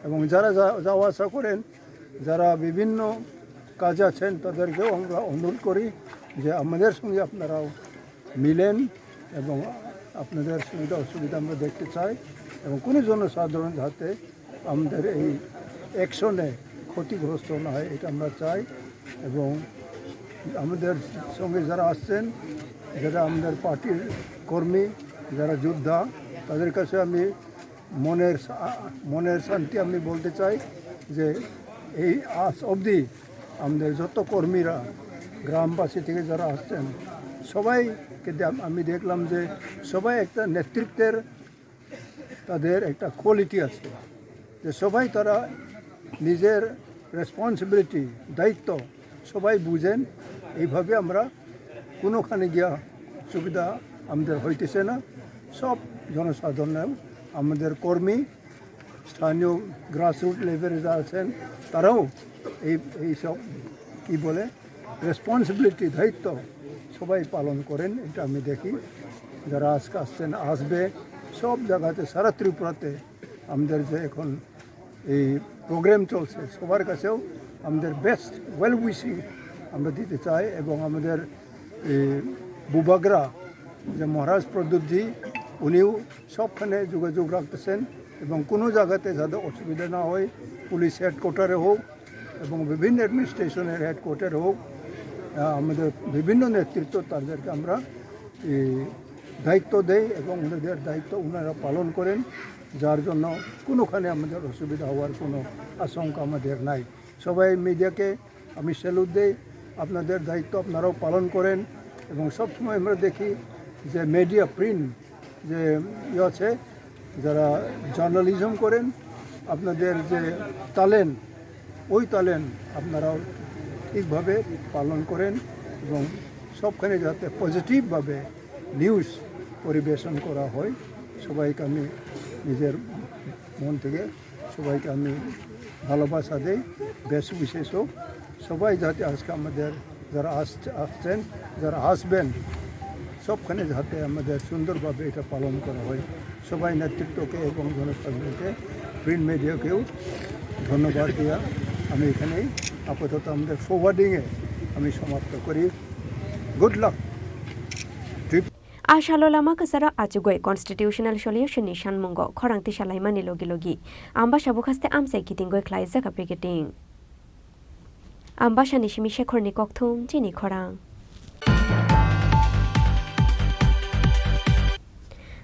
এবং যারা যাওয়া আসা করেন যারা বিভিন্ন কাজে আছেন তাদেরকেও আমরা অনুরোধ করি যে আমাদের সঙ্গে আপনারাও মিলেন এবং আপনাদের সুবিধা অসুবিধা আমরা দেখতে চাই এবং কোনো জনসাধারণ যাতে আমাদের এই অ্যাকশনে ক্ষতিগ্রস্ত না হয় এটা আমরা চাই এবং আমাদের সঙ্গে যারা আসছেন যারা আমাদের পার্টির কর্মী যারা যোদ্ধা তাদের কাছে আমি মনের শান্তি আমি বলতে চাই যে এই আজ অবধি আমাদের যত কর্মীরা গ্রামবাসী থেকে যারা আসছেন সবাইকে আমি দেখলাম যে সবাই একটা নেতৃত্বের তাদের একটা কোয়ালিটি আছে যে সবাই তারা নিজের রেসপন্সিবিলিটি দায়িত্ব সবাই বুঝেন এইভাবে আমরা কোনোখানে গিয়া সুবিধা আমাদের হইতেছে না সব জনসাধারণ আমাদের কর্মী স্থানীয় গ্রাসরুট লেভেলে যারা আছেন তারাও এই সব কী বলে রেসপন্সিবিলিটি দায়িত্ব সবাই পালন করেন এটা আমি দেখি যারা আজকে আসছেন আসবে সব জায়গাতে সারা ত্রিপুরাতে আমাদের যে এখন এই প্রোগ্রাম চলছে সবার কাছেও আমাদের বেস্ট ওয়েল উইশিং আমরা দিতে চাই এবং আমাদের বুবাগরা যে মহারাজ প্রদ্যুৎজি উনিও সবখানে যোগাযোগ রাখতেছেন এবং কোনো জায়গাতে যাতে অসুবিধা না হয় পুলিশ হেডকোয়ার্টারে হোক এবং বিভিন্ন অ্যাডমিনিস্ট্রেশনের হেডকোয়ার্টারে হোক আমাদের বিভিন্ন নেতৃত্ব তাদেরকে আমরা দায়িত্ব দেই এবং ওনাদের দায়িত্ব ওনারা পালন করেন যার জন্য কোনোখানে আমাদের অসুবিধা হওয়ার কোনো আশঙ্কা আমাদের নাই সবাই মিডিয়াকে আমি স্যালুট দেই আপনাদের দায়িত্ব আপনারাও পালন করেন এবং সবসময় আমরা দেখি যে মিডিয়া প্রিন্ট যে আছে যারা জার্নালিজম করেন আপনাদের যে ট্যালেন্ট ওই ট্যালেন্ট আপনারা ঠিকভাবে পালন করেন এবং সবখানে যাতে পজিটিভভাবে নিউজ পরিবেশন করা হয় সবাইকে আমি নিজের মন থেকে সবাইকে আমি ভালোবাসা দেই বেশ বিশেষ হোক সবাই যাতে আজকে আমাদের যারা আসছেন যারা আসবেন সবখানে যাতে আমাদের সুন্দরভাবে এটা পালন করা হয় সবাই নেতৃত্বকে এবং জনসাধারণকে প্রিন্ট মিডিয়াকেও ধন্যবাদ দিয়া আমি এখানেই আপাতত আমাদের ফরওয়ার্ডিংয়ে আমি সমাপ্ত করি good luck Asalo lama kasara achugoi constitutional solution ni shanmungo khorangti salaimani logi logi amba sabukhaste amsai kitingoi khlaijak apiketing amba shani shimi shekhorni kokthum chini khorang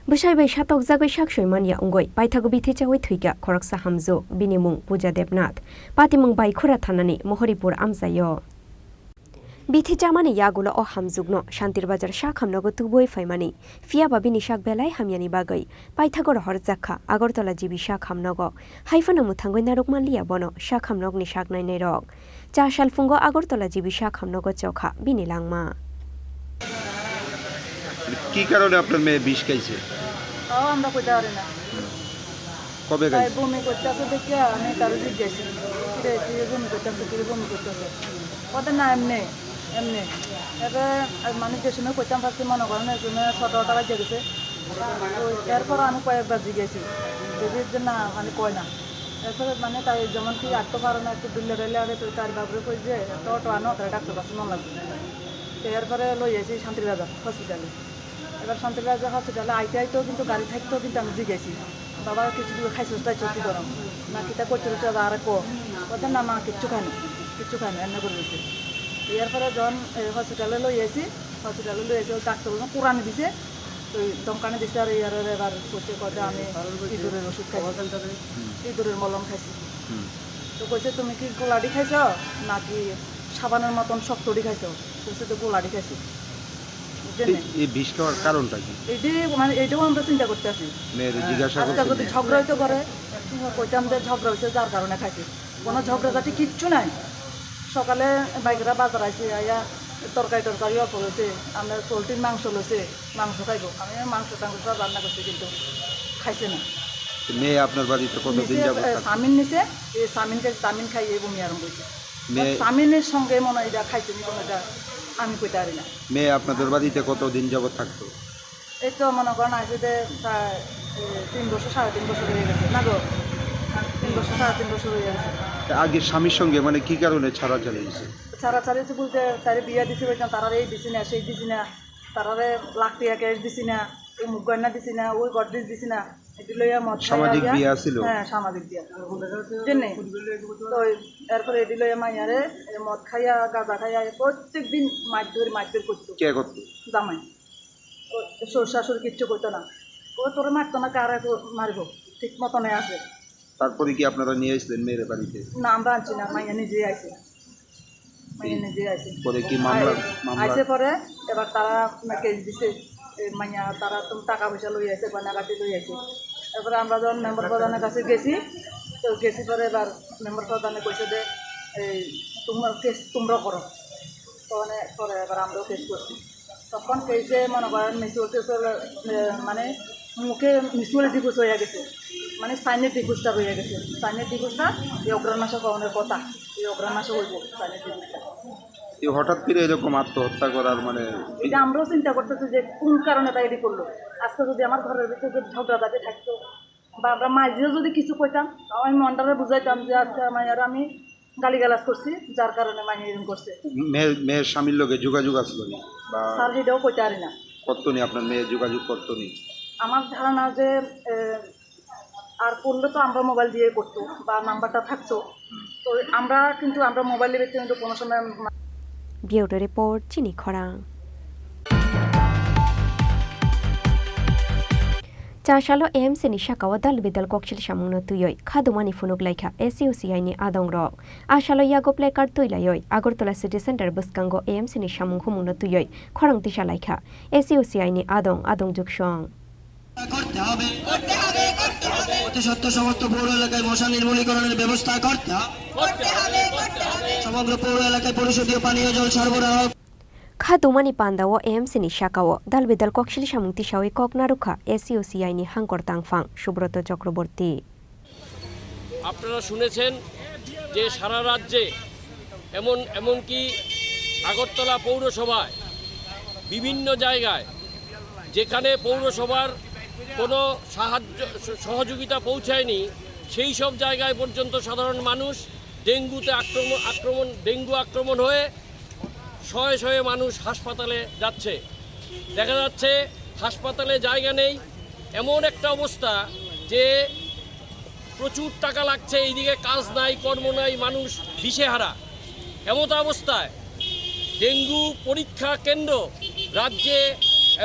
Bushai bai shatok jagoi shaksoi mania ungoi paithago bithi chawai thuika khoraksa hamjo binimung puja debnath patimung bai khura thanani mohoripur amsayo বিথি জামানি ইয়াগুলো ও হামজুগনো শান্তির বাজার শাক হামনগো তুবই ফাইমানি ফিয়া বাবিনি শাক বেলায় হামিয়ানি বাগৈ পাইথাগর হরজাখা Agartala GB শাক হামনগো হাইফানা মুথাঙ্গই নারক মানলিয়া বনো শাক হামনগনি শাক নাইনাই রক চা শালফুঙ্গো আগরতলা জিবি শাক হামনগো চখা বিনি লাংমা কি কারণে আপনার মেয়ে বিষ খাইছে আমরা কইতে পারি না কবে খাইছে বমি করতেছে দেখে আমি তারও জিজ্ঞেস কিরে তুই বমি করতেছে কিরে বমি করতেছে কত না এমনি এমনি এবার মানে যে সময় করতাম ফার্স্টে মনে করেন এই সময় 17টা বাজে গেছে এরপর আমি কয়েকবার জিজ্ঞেসি দিদির যে না মানে কয় না এরপরে মানে তাই যেমন কি আটতে পারো না একটু দিল্লে রেলে আরে তুই তার বাবুরে কই যে একটা অটো আনো তার ডাক্তার কাছে মন লাগবে তো এরপরে লই আসি শান্তিবাজার হসপিটালে এবার শান্তিবাজার হসপিটালে আইতে আইতেও কিন্তু গাড়ি থাকতেও কিন্তু আমি জিজ্ঞেসি বাবা কিছু খাইছিস তাই চলতি গরম না কিটা করছিল আর কথা না মা কিচ্ছু খায়নি এনে করে দিয়েছে এরপরে যখন হসপিটালে লই আসি ডাক্তার কোরআনে দিছে তো দমকানে দিছে আর ইয়ার এবার করছে কথা আমি ইঁদুরের ওষুধ খাইছি ইঁদুরের মলম খাইছি তো কইছে তুমি কি গোলাডি খাইছ নাকি সাবানের মতন শক্তডি খাইছ কইছে তো গোলাডি খাইছি এই বিষ খাওয়ার কারণটা কি মানে এইটাও আমরা চিন্তা করতে আছি আজকে যদি ঝগড়া হইতে করে কইতাম যে ঝগড়া হয়েছে যার কারণে খাইছি কোনো ঝগড়াঝাটি কিচ্ছু নাই সকালে বাইকরা বাজার আইসি আইয়া তরকারি অল্প হয়েছে আমরা পোলট্রির মাংস লইছে মাংস খাইব আমি মাংস টাংস সব রান্না করছি কিন্তু খাইছে না মেয়ে আপনার বাড়িতে কতদিন যাবত সামিন নিছে এই সামিন খাই এই বমি আরম্ভ হয়েছে সামিনের সঙ্গে মনে হয় এটা খাইছে নি কোনোটা আমি কইতে পারি না মেয়ে আপনাদের বাড়িতে কতদিন যাবত থাকতো এই তো মনে করেন আছে যে প্রায় 3 বছর 3.5 বছর হয়ে গেছে না গো 3 বছর 3.5 বছর হয়ে গেছে আগে স্বামীর সঙ্গে মানে কি কারণে ছাড়া চালিয়েছে ছাড়াছাড়ি বলতে তারে বিয়া দিছি বলতাম তারারে এই দিছি না সেই দিছি না তারারে লাখ টাকা ক্যাশ দিছি না এই মুখ গয়না দিছি না ওই গডরেজ দিছি না এটি লইয়া মদ সামাজিক বিয়া ছিল হ্যাঁ সামাজিক বিয়া জেনে তো এরপরে এটি লইয়া মাইয়ারে মদ খাইয়া গাঁজা খাইয়া প্রত্যেকদিন মারধর করতো কে করতো জামাই শ্বশুর শাশুড়ি কিচ্ছু করতো না ও তোরে মারতো না কারে মারবো ঠিক মতনে আছে তারপরে কি আপনারা নিয়ে আসলেন মেয়ের বাড়িতে না আমরা আনছি না মাইয়া নিজে আইছে পরে কি মামলা আইসে পরে এবার তারা কেস দিছে মাইয়া তারা তুমি টাকা পয়সা লই আছে গয়নাগাটি লই আছে এরপরে আমরা যখন মেম্বার প্রধানের কাছে গেছি তো গেছি পরে এবার মেম্বার প্রধানে কইছে যে এই তোমার কেস তোমরা করো তখন পরে এবার আমরাও কেস করছি তখন কেসে মনে করেন মিউচুয়াল মানে মুখে মিউচুয়াল ডিভোর্স হয়ে গেছে মানে সাইনের ডিভোর্সটা হয়ে গেছে সাইনের ডিভোর্সটা এই অগ্রহণ মাসে কখনের কথা এই অগ্রহণ মাসে হইব সাইনের ডিভোর্সটা হঠাৎ করে এরকম আত্মহত্যা করার মানে এটা আমরাও চিন্তা করতেছি যে কোন কারণে তাই এটি করলো আজকে যদি আমার ঘরের ভিতরে যদি ঝগড়াঝাটি থাকতো বা আমরা মাঝেও যদি কিছু কইতাম আমি মনটারে বুঝাইতাম যে আজকে মাইয়ার আমি গালিগালাজ করছি যার কারণে মাইয়া এরকম করছে মেয়ের স্বামীর লোকে যোগাযোগ আসলো নি বা স্যার সেটাও কইতে পারি না করতো নি আপনার মেয়ে যোগাযোগ করতো নি আমার ধারণা যে আর করলে তো আমরা মোবাইল দিয়ে করতো বা নাম্বারটা থাকতো তো আমরা মোবাইলের ব্যক্তি কিন্তু কোনো সময় Bureau Report Chini Khorang চাশালো AMC ni shakawa dal bidal kokshil samungno tuyoi khadumani funuk laikha SUCI ni adong rok ashalo yago placard tuilayoi Agartala City Center buskango AMC ni samung humungno tuyoi khorang tisha laikha SUCI ni adong juksong করতে হবে অতি সত্য সমস্ত পৌর এলাকায় মশা নির্মূলীকরণের ব্যবস্থা করতে হবে সমগ্র পৌর এলাকায় পরিশোধিত পানীয় জল সরবরাহ Khadumani pandawo AMC ni shakawo dal bidal kokshil samung tishawi koknarukha SUCI ni hangkor tangfang Subroto Chakraborty আপনারা শুনেছেন যে সারা রাজ্যে এমনকি আগরতলা পৌরসভায় বিভিন্ন জায়গায় যেখানে পৌরসভার কোনো সহযোগিতা পৌঁছায়নি সেই সব জায়গায় পর্যন্ত সাধারণ মানুষ ডেঙ্গুতে ডেঙ্গু আক্রমণ হয়ে শয়ে শয়ে মানুষ হাসপাতালে যাচ্ছে। দেখা যাচ্ছে হাসপাতালে জায়গা নেই, এমন একটা অবস্থা যে প্রচুর টাকা লাগছে, এইদিকে কাজ নাই, কর্ম নাই, মানুষ দিশেহারা। এমত অবস্থায় ডেঙ্গু পরীক্ষা কেন্দ্র রাজ্যে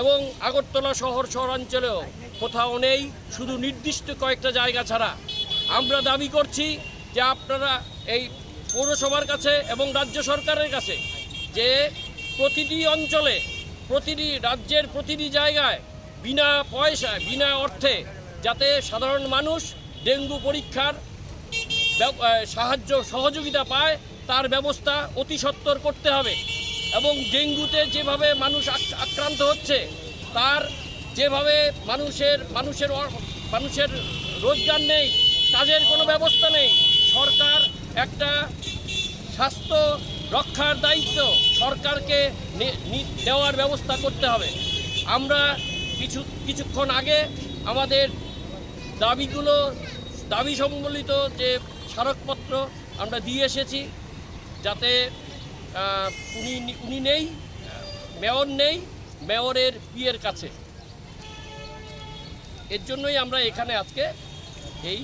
এবং আগরতলা শহরাঞ্চলেও কোথাও নেই, শুধু নির্দিষ্ট কয়েকটা জায়গা ছাড়া। আমরা দাবি করছি যে আপনারা এই পৌরসভার কাছে এবং রাজ্য সরকারের কাছে যে প্রতিটি অঞ্চলে রাজ্যের প্রতিটি জায়গায় বিনা পয়সায় বিনা অর্থে যাতে সাধারণ মানুষ ডেঙ্গু পরীক্ষার সহযোগিতা পায় তার ব্যবস্থা অতি সত্বর করতে হবে। এবং ডেঙ্গুতে যেভাবে মানুষ আক্রান্ত হচ্ছে তার যেভাবে মানুষের রোজগার নেই, কাজের কোনো ব্যবস্থা নেই, সরকার একটা স্বাস্থ্য রক্ষার দায়িত্ব সরকারকে নেওয়ার ব্যবস্থা করতে হবে। আমরা কিছুক্ষণ আগে আমাদের দাবি সম্বলিত যে স্মারকপত্র আমরা দিয়ে এসেছি, যাতে উনি নেই, মেয়র নেই, মেয়রের পিয়ের কাছে। এর জন্যই আমরা এখানে আজকে এই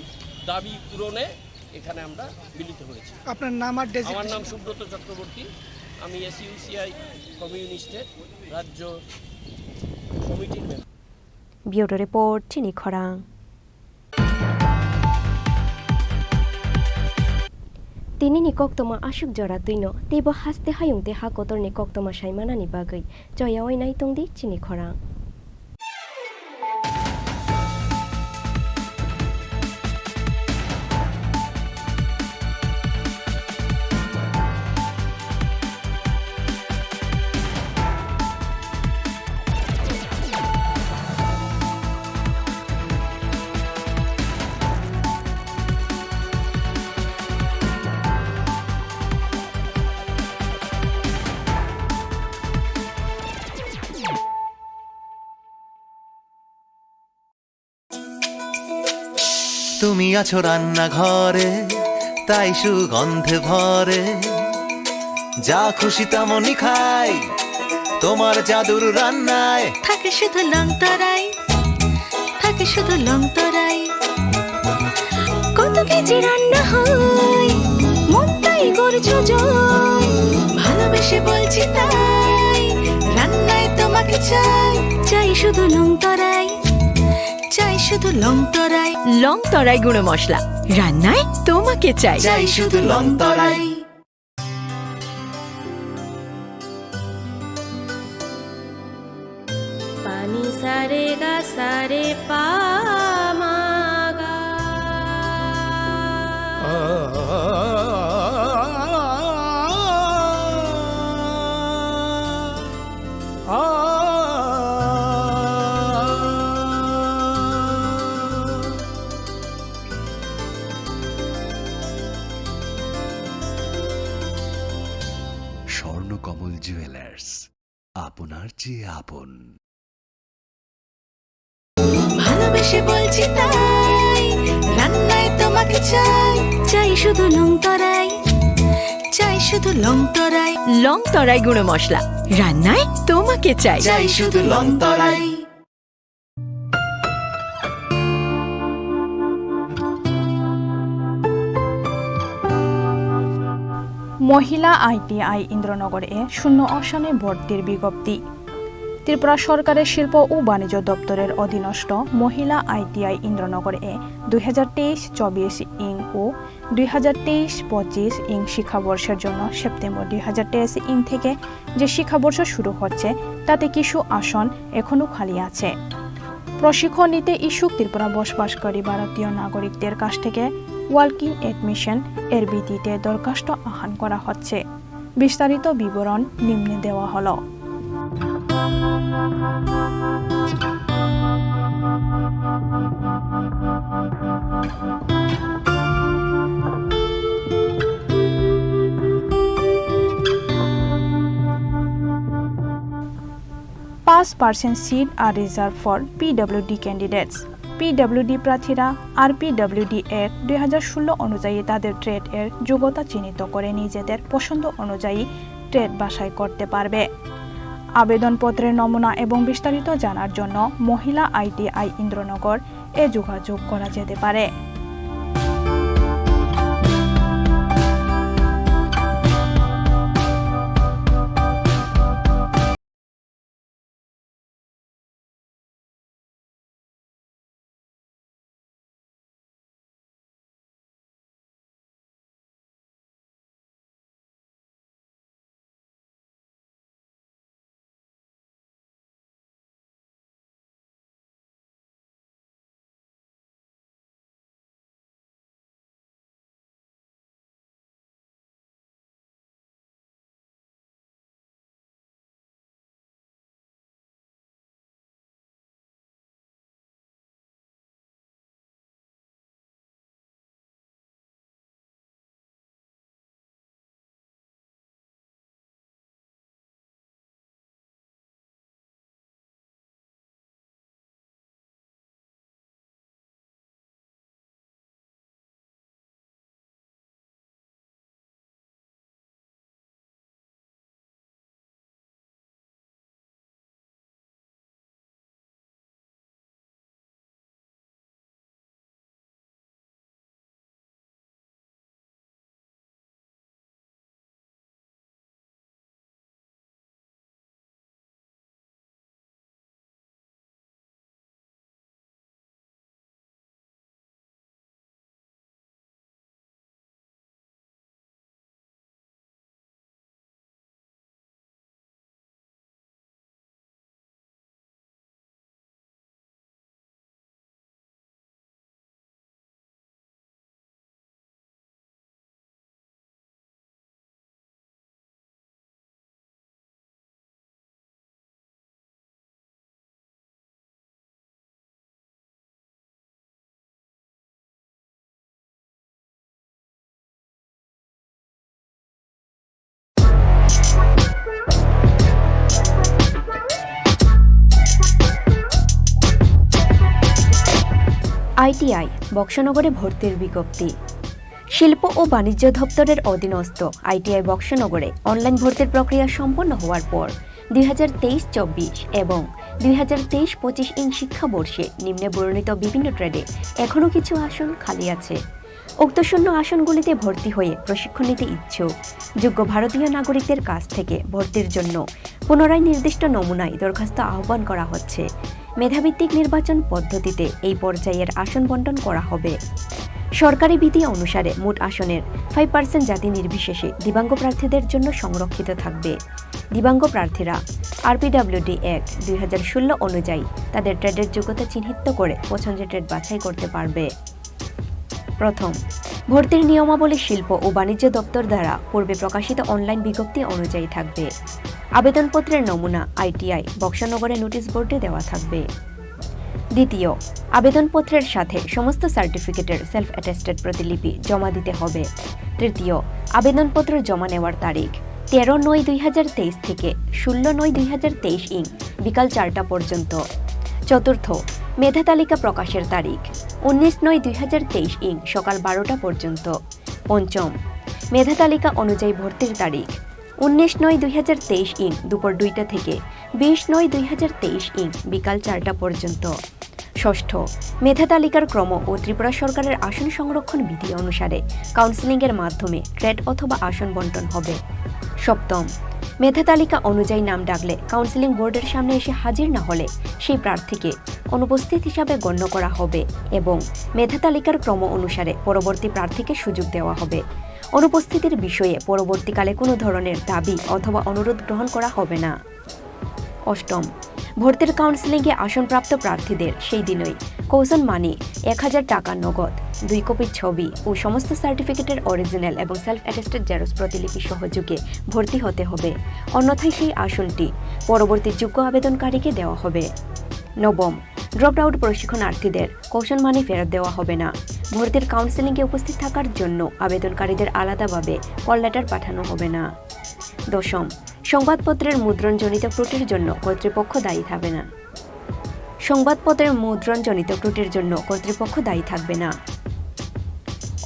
দাবি পূরণে এখানে আমরা মিলিত হয়েছি। আপনার নাম আর আমার নাম সুব্রত চক্রবর্তী, আমি SUCI কমিউনিস্টের রাজ্য কমিটির মেম্বার। ব্যুরো রিপোর্ট চিনি খরাং। Tini ni koktoma asuk jora tuino tebo haste hayungte ha kotor ni koktoma saimana ni bagai joya oi nai tongdi Chini Khorang তুমি আছো রান্নাঘরে তাই সুগন্ধে ভরে, যা খুশি তেমনই খাই তোমার জাদুর রান্নায়। থাকে শুধু লংতরাই, থাকে শুধু লংতরাই, কত কেজি রান্না হয় মনটাই করছো জয়, ভালোবেসে বলছি তাই রান্নায় তোমাকে চাই, চাই শুধু লংতরাই, চাই শুধু লংতরাই, লংতরাই গুঁড়ো মশলা রান্নায় তোমাকে চাই, চাই শুধু লংতরাই। পানি সারে গা সারে পা মা গা স্বর্ণকমল জুয়েলার্স, আপনার চেয়ে আপন। ভালোবেসে বলছি তাই রান্নায় তোমাকে চাই, চাই শুধু লংতরাই, চাই শুধু লংতরাই, লংতরাই গুঁড়ো মশলা রান্নায় তোমাকে চাই, চাই শুধু লংতরাই। মহিলা ITI ইন্দ্রনগরে শূন্য আসনে ভর্তির বিজ্ঞপ্তি। ত্রিপুরা সরকারের শিল্প ও বাণিজ্য দপ্তরের অধীনস্থ মহিলা আইটিআই ইন্দ্রনগর এ 2023-24 ইং ও 2023-25 ইং শিক্ষাবর্ষের জন্য সেপ্টেম্বর 2023 ইং থেকে যে শিক্ষাবর্ষ শুরু হচ্ছে তাতে কিছু আসন এখনও খালি আছে। প্রশিক্ষণ নিতে ইচ্ছুক ত্রিপুরা বসবাসকারী ভারতীয় নাগরিকদের কাছ থেকে ওয়ার্কিং এডমিশন এর ভিত্তিতে দরখাস্ত আহ্বান করা হচ্ছে। বিস্তারিত বিবরণ নিম্নে দেওয়া হলো। % seat are reserved for PWD candidates. PWD প্রার্থীরা RPWD এর 2016 অনুযায়ী তাদের ট্রেড এর যোগ্যতা চিহ্নিত করে নিজেদের পছন্দ অনুযায়ী ট্রেড বাছাই করতে পারবে। আবেদনপত্রের নমুনা এবং বিস্তারিত জানার জন্য মহিলা আইটিআই ইন্দ্রনগর এ যোগাযোগ করা যেতে পারে। আইটিআই বক্সনগরে ভর্তির বিজ্ঞপ্তি। শিল্প ও বাণিজ্য দপ্তরের অধীনস্থ আইটিআই বক্সনগরে অনলাইন ভর্তির প্রক্রিয়া সম্পন্ন হওয়ার পর 2023-24 এবং 2023-25 ইং শিক্ষাবর্ষে নিম্নে বর্ণিত বিভিন্ন ট্রেডে এখনও কিছু আসন খালি আছে। উক্ত শূন্য আসনগুলিতে ভর্তি হয়ে প্রশিক্ষণ নিতে ইচ্ছুক যোগ্য ভারতীয় নাগরিকদের কাছ থেকে ভর্তির জন্য পুনরায় নির্দিষ্ট নমুনায় দরখাস্ত আহ্বান করা হচ্ছে। মেধাভিত্তিক নির্বাচন পদ্ধতিতে এই পর্যায়ের আসন বণ্টন করা হবে। সরকারি বিধি অনুসারে মোট আসনের 5% জাতি নির্বিশেষে দিব্যাঙ্গ প্রার্থীদের জন্য সংরক্ষিত থাকবে। দিব্যাঙ্গ প্রার্থীরা RPWD অ্যাক্ট 2016 অনুযায়ী তাদের ট্রেডের যোগ্যতা চিহ্নিত করে পছন্দের ট্রেড বাছাই করতে পারবে। প্রথম, ভর্তির নিয়মাবলী শিল্প ও বাণিজ্য দপ্তর দ্বারা পূর্বে প্রকাশিত অনলাইন বিজ্ঞপ্তি অনুযায়ী থাকবে। আবেদনপত্রের নমুনা আইটিআই বক্সনগরে নোটিশ বোর্ডে দেওয়া থাকবে। দ্বিতীয়, আবেদনপত্রের সাথে সমস্ত সার্টিফিকেটের সেলফ অ্যাটেস্টেড প্রতিলিপি জমা দিতে হবে। তৃতীয়, আবেদনপত্র জমা নেওয়ার তারিখ 13/9/2023 থেকে 16/9/2023 ইং বিকাল 4টা পর্যন্ত। চতুর্থ, মেধা তালিকা প্রকাশের তারিখ 19/9/2023 ইং সকাল 12টা পর্যন্ত। পঞ্চম, মেধা তালিকা অনুযায়ী ভর্তির তারিখ 19/9/2023 ইং দুপুর 2টা থেকে 20/9/2023 ইং বিকাল 4টা পর্যন্ত। ষষ্ঠ, মেধা তালিকার ক্রম ও ত্রিপুরা সরকারের আসন সংরক্ষণ বিধি অনুসারে কাউন্সেলিংয়ের মাধ্যমে ট্রেড অথবা আসন বণ্টন হবে। সপ্তম, মেধা তালিকা অনুযায়ী নাম ডাকলে কাউন্সিলিং বোর্ডের সামনে এসে হাজির না হলে সেই প্রার্থীকে অনুপস্থিত হিসাবে গণ্য করা হবে এবং মেধা তালিকার ক্রম অনুসারে পরবর্তী প্রার্থীকে সুযোগ দেওয়া হবে। অনুপস্থিতির বিষয়ে পরবর্তীকালে কোনো ধরনের দাবি অথবা অনুরোধ গ্রহণ করা হবে না। অষ্টম, ভর্তির কাউন্সিলিংয়ে আসনপ্রাপ্ত প্রার্থীদের সেই দিনই কৌশন মানি 1000 টাকা নগদ, 2 কপি ছবি ও সমস্ত সার্টিফিকেটের অরিজিনাল এবং সেলফ অ্যাটেস্টেড জেরক্স প্রতিলিপি সহযোগে ভর্তি হতে হবে, অন্যথায় সেই আসনটি পরবর্তী যোগ্য আবেদনকারীকে দেওয়া হবে। নবম, ড্রপ আউট প্রশিক্ষণার্থীদের কৌশন মানি ফেরত দেওয়া হবে না। ভর্তির কাউন্সিলিংয়ে উপস্থিত থাকার জন্য আবেদনকারীদের আলাদাভাবে কল লেটার পাঠানো হবে না। দশম, সংবাদপত্রের মুদ্রণজনিত ত্রুটির জন্য কর্তৃপক্ষ দায়ী থাকবে না। সংবাদপত্রের মুদ্রণজনিত ত্রুটির জন্য কর্তৃপক্ষ দায়ী থাকবে না।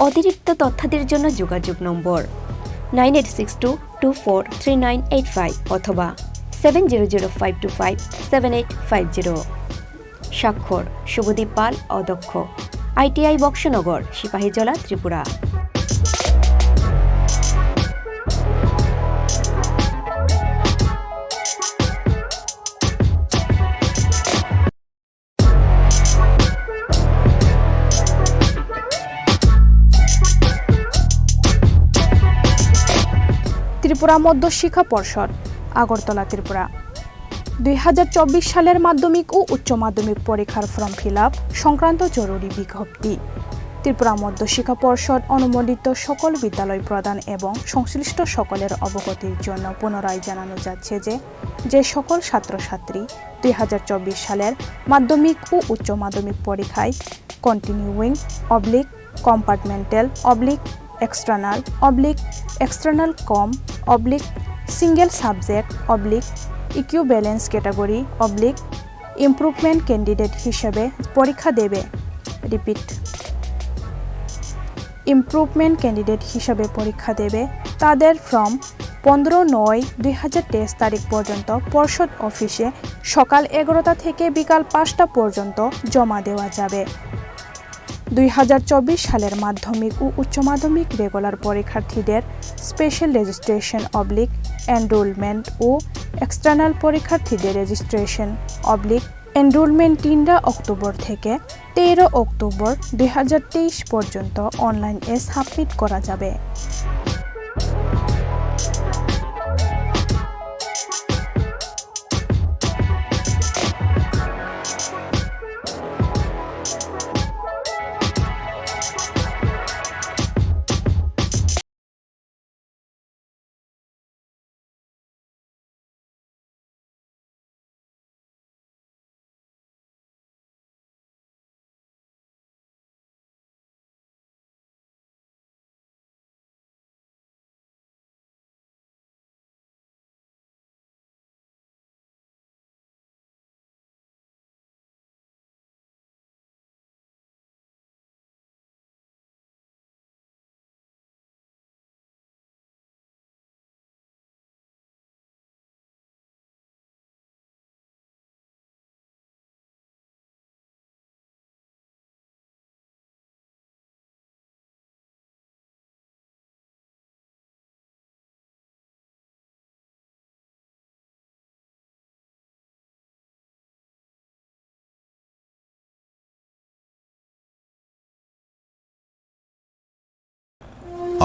অতিরিক্ত তথ্যাদির জন্য যোগাযোগ নম্বর 9862243985 অথবা 7005257850। স্বাক্ষর শুভদীপ পাল, অধ্যক্ষ, ITI বক্সনগর, সিপাহীজলা, ত্রিপুরা। ত্রিপুরা মধ্য শিক্ষা পর্ষদ, আগরতলা, ত্রিপুরা। 2024 সালের মাধ্যমিক ও উচ্চ মাধ্যমিক পরীক্ষার ফর্ম ফিল আপ সংক্রান্ত জরুরি বিজ্ঞপ্তি। ত্রিপুরা মধ্য শিক্ষা পর্ষদ অনুমোদিত সকল বিদ্যালয় প্রদান এবং সংশ্লিষ্ট সকলের অবগতির জন্য পুনরায় জানানো যাচ্ছে যে সকল ছাত্রছাত্রী 2024 সালের মাধ্যমিক ও উচ্চ মাধ্যমিক পরীক্ষায় continuing compartmental external cum single subject equivalence category improvement candidate হিসেবে পরীক্ষা দেবে। ইমপ্রুভমেন্ট ক্যান্ডিডেট হিসেবে পরীক্ষা দেবে তাদের ফর্ম 15/9/2023 তারিখ পর্যন্ত পর্ষদ অফিসে সকাল 11টা থেকে বিকাল 5টা পর্যন্ত জমা দেওয়া যাবে। 2024 সালের মাধ্যমিক ও উচ্চ মাধ্যমিক রেগুলার পরীক্ষার্থীদের স্পেশাল রেজিস্ট্রেশন এনরোলমেন্ট ও এক্সটার্নাল পরীক্ষার্থীদের রেজিস্ট্রেশন এনরোলমেন্ট 3 অক্টোবর থেকে 13 অক্টোবর 2023 পর্যন্ত অনলাইনে সাবমিট করা যাবে।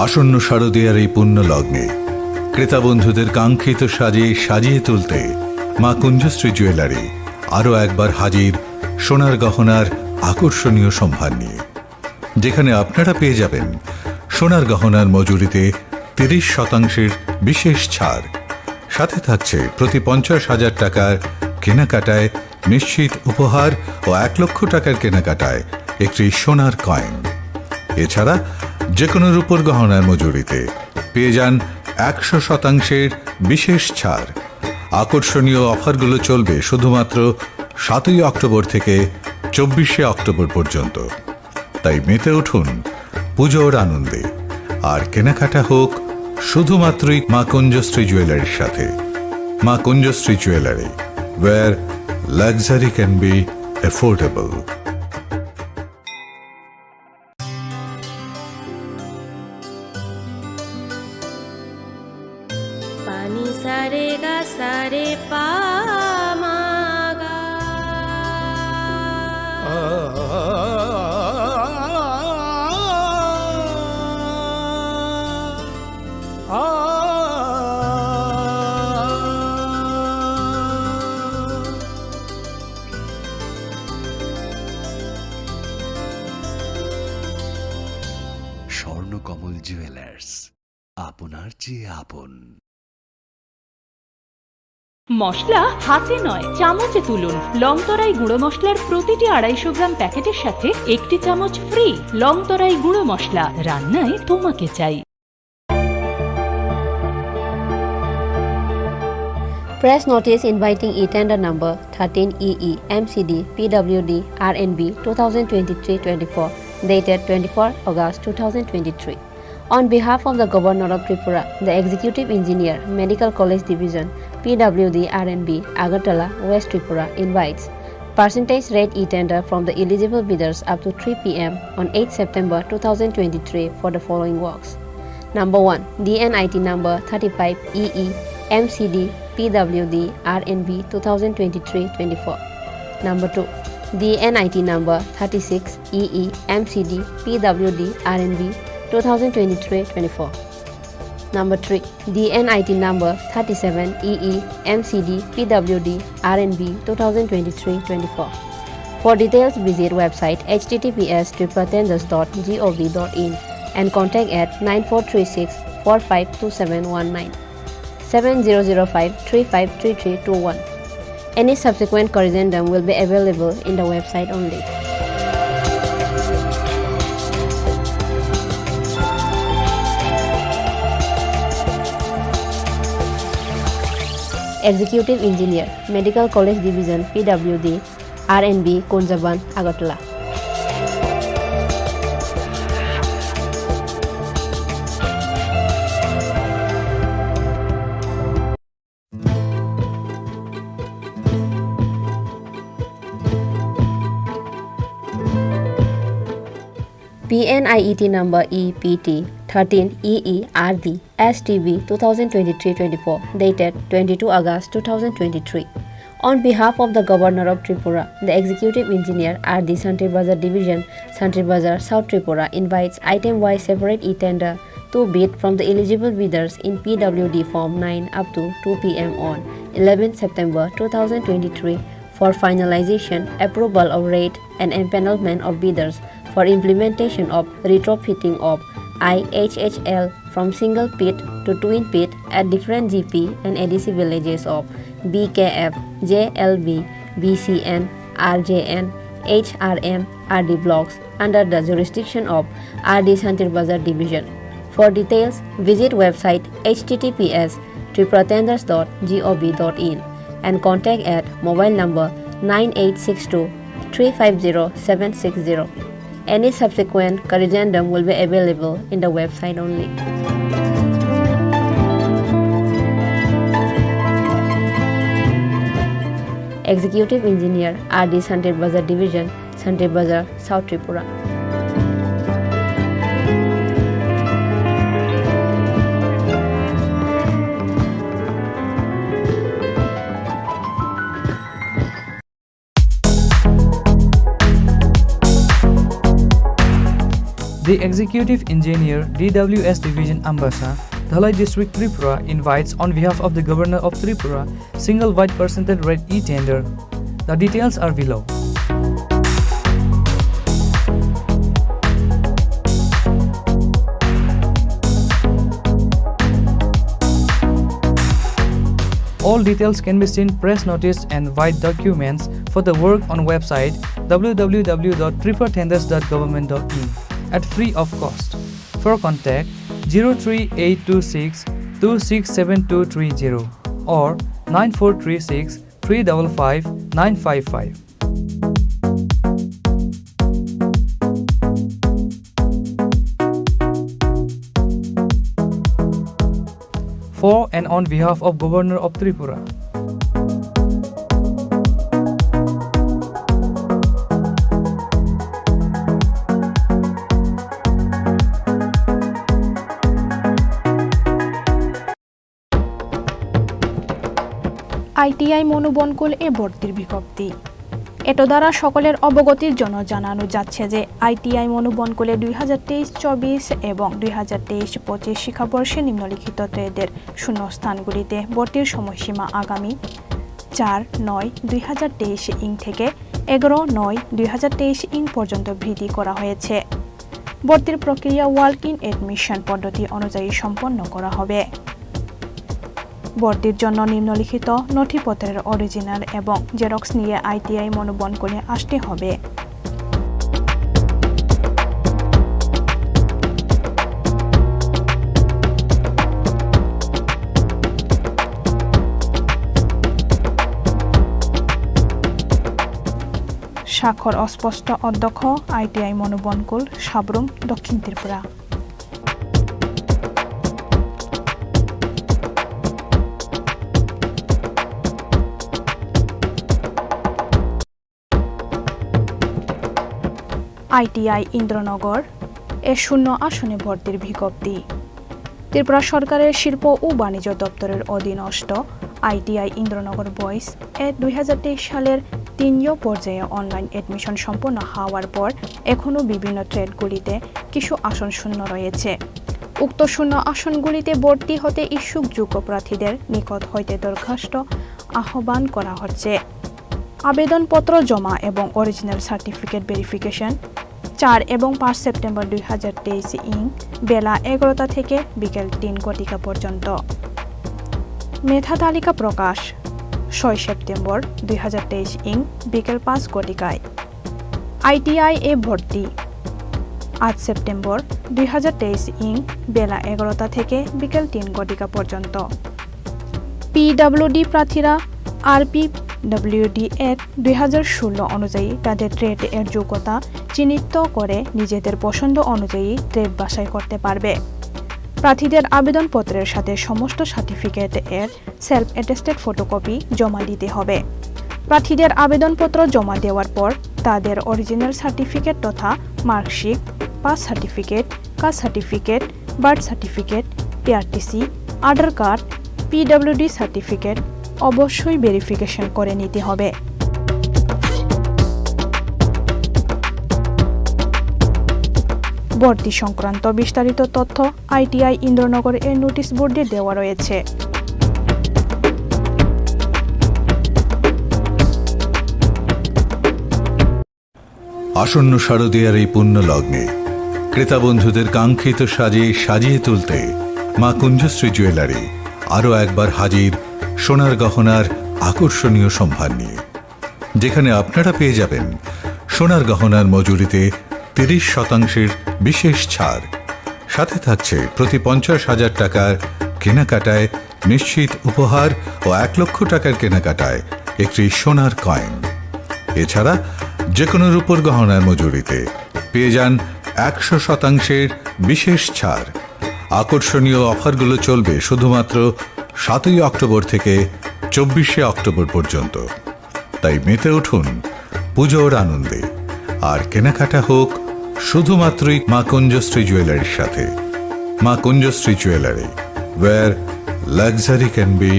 আসন্ন শারদীয়ার এই পুণ্য লগ্নে ক্রেতা বন্ধুদের কাঙ্ক্ষিত সাজিয়ে তুলতে মা কুঞ্জশ্রী জুয়েলারি আরও একবার হাজির সোনার গহনার আকর্ষণীয় সম্ভার নিয়ে, যেখানে আপনারা পেয়ে যাবেন সোনার গহনার মজুরিতে 30% বিশেষ ছাড়, সাথে থাকছে প্রতি 50,000 টাকার কেনাকাটায় নিশ্চিত উপহার ও 1 লক্ষ টাকার কেনাকাটায় একটি সোনার কয়েন। এছাড়া যে কোনো রূপোর গহনার মজুরিতে পেয়ে যান 100% বিশেষ ছাড়। আকর্ষণীয় অফারগুলো চলবে শুধুমাত্র 7ই অক্টোবর থেকে 24শে অক্টোবর পর্যন্ত। তাই মেতে উঠুন পুজোর আনন্দে, আর কেনাকাটা হোক শুধুমাত্রই মা কুঞ্জশ্রী জুয়েলারির সাথে। মা কুঞ্জশ্রী jewellery, where luxury can be affordable. পানি সারে কমল জুয়েলার্স, আপনার চেয়ে আপন। মশলা হাতে নয় চামচে তুলুন। লংতরাই গুঁড়ো মশলার প্রতিটি 250 গ্রাম প্যাকেটের সাথে 1টি চামচ ফ্রি। লংতরাই গুঁড়ো মশলা, রান্নায় তোমাকে চাই। Press notice inviting e-tender number 13 EE MCD PWD RNB 2023-24 dated 24 August 2023. On behalf of the Governor of Tripura, the Executive Engineer, Medical College Division, PWD RNB, Agartala, West Tripura invites percentage rate e-tender from the eligible bidders up to 3 p.m. on 8 September 2023 for the following works. Number 1. DNIT number 35 EE MCD PWD RNB 2023-24. Number 2. DNIT number 36 EE MCD PWD RNB 2023-24. Number 3. DNIT number 37 EE MCD PWD RNB 2023-24. For details, visit website https://tripatenders.gov.in and contact at 9436 452719 7005353321. Any subsequent corrigendum will be available in the website only. Executive Engineer, Medical College Division, PWD, RNB, Konjaban, Agartala. PNIET number EPT 13 EERD STB 2023-24 dated 22 August 2023. On behalf of the Governor of Tripura, the Executive Engineer RD Santri Bazar Division, Santri Bazar, South Tripura invites item-wise separate e-tender to bid from the eligible bidders in PWD Form 9 up to 2 p.m. on 11 September 2023 for finalization, approval of rate and empanelment of bidders for implementation of retrofitting of IHHL from single pit to twin pit at different GP and ADC villages of BKF, JLB, BCN, RJN, HRM, RD blocks under the jurisdiction of RD Santri Bazar Division. For details, visit website https://tripatenders.gov.in and contact at mobile number 9862 350 760. Any subsequent corrigendum will be available in the website only. Executive Engineer RD Santri Bazar Division, Santri Bazar, South Tripura. The Executive Engineer DWS Division Ambassa, Dhalai District Tripura invites on behalf of the Governor of Tripura single wide percentage rate e-tender. The details are below. All details can be seen press notice and white documents for the work on website www.tripatenders.government.in at free of cost. For contact 03826 267230 or 9436 355 955. For and on behalf of Governor of Tripura. ITI মনোবনকুল এ ভর্তির বিজ্ঞপ্তি। এত দ্বারা সকলের অবগতির জন্য জানানো যাচ্ছে যে ITI মনোবনকুলে 2023-24 এবং 2023-25 শিক্ষাবর্ষে নিম্নলিখিত ট্রেডের শূন্যস্থানগুলিতে ভর্তির সময়সীমা আগামী 4/9/2023 থেকে 11/9/2023 পর্যন্ত বৃদ্ধি করা হয়েছে। ভর্তির প্রক্রিয়া ওয়ার্ক ইন এডমিশন পদ্ধতি অনুযায়ী সম্পন্ন করা হবে। ভর্তির জন্য নিম্নলিখিত নথিপত্রের অরিজিনাল এবং জেরক্স নিয়ে ITI মনোবন করে আসতে হবে। স্বাক্ষর অস্পষ্ট অধ্যক্ষ ITI মনোবনকুল সাবরুম দক্ষিণ ত্রিপুরা। ITI ইন্দ্রনগর এ 0 আসনে ভর্তির বিজ্ঞপ্তি। ত্রিপুরা সরকারের শিল্প ও বাণিজ্য দপ্তরের অধীনস্থ ITI ইন্দ্রনগর বয়েজ এ 2023 সালের 3 পর্যায়ে অনলাইন এডমিশন সম্পন্ন হওয়ার পর এখনও বিভিন্ন ট্রেডগুলিতে কিছু আসন শূন্য রয়েছে। উক্ত শূন্য আসনগুলিতে ভর্তি হতে ইচ্ছুক যোগ্য প্রার্থীদের নিকট হইতে দরখাস্ত আহ্বান করা হচ্ছে। আবেদনপত্র জমা এবং অরিজিনাল সার্টিফিকেট ভেরিফিকেশন 4 এবং 5 সেপ্টেম্বর 2023 বেলা 11টা থেকে বিকেল 3 ঘটিকা পর্যন্ত। মেধা তালিকা প্রকাশ 6 সেপ্টেম্বর 2023 বিকেল 5 ঘটিকায়। ITI এ ভর্তি 8 সেপ্টেম্বর 2023 বেলা 11টা থেকে বিকেল 3 ঘটিকা পর্যন্ত। PWD প্রার্থীরা RPWD Act 2016 অনুযায়ী তাদের ট্রেড এর যোগ্যতা চিহ্নিত করে নিজেদের পছন্দ অনুযায়ী ট্রেড বাছাই করতে পারবে। প্রার্থীদের আবেদনপত্রের সাথে সমস্ত সার্টিফিকেট এর সেলফ অ্যাটেস্টেড ফটোকপি জমা দিতে হবে। প্রার্থীদের আবেদনপত্র জমা দেওয়ার পর তাদের অরিজিনাল সার্টিফিকেট তথা marksheet, pass certificate, caste certificate, birth certificate, PRTC, Aadhaar card, PWD certificate অবশ্যই ভেরিফিকেশন করে নিতে হবে। ভর্তি সংক্রান্ত বিস্তারিত তথ্য ITI ইন্দ্রনগর এর নোটিশ বোর্ডে দেওয়া রয়েছে। আসন্ন শারদীয়ার এই পুণ্য লগ্নে ক্রেতা বন্ধুদের কাঙ্ক্ষিত সাজে সাজিয়ে তুলতে মা কুঞ্জশ্রী জুয়েলারি আরও একবার হাজির সোনার গহনার আকর্ষণীয় সম্ভার নিয়ে, যেখানে আপনারা পেয়ে যাবেন সোনার গহনার মজুরিতে 30% বিশেষ ছাড়। সাথে থাকছে প্রতি 50,000 টাকার কেনাকাটায় নিশ্চিত উপহার ও 1 লক্ষ টাকার কেনাকাটায় একটি সোনার কয়েন। এছাড়া যে কোনো রূপোর গহনার মজুরিতে পেয়ে যান 100% বিশেষ ছাড়। আকর্ষণীয় অফারগুলো চলবে শুধুমাত্র 7 অক্টোবর থেকে 24 অক্টোবর পর্যন্ত। তাই মেতে উঠুন পুজোর আনন্দে, আর কেনাকাটা হোক শুধুমাত্রই মা কুঞ্জশ্রী জুয়েলারির সাথে। মা কুঞ্জশ্রী jewellery, where luxury can be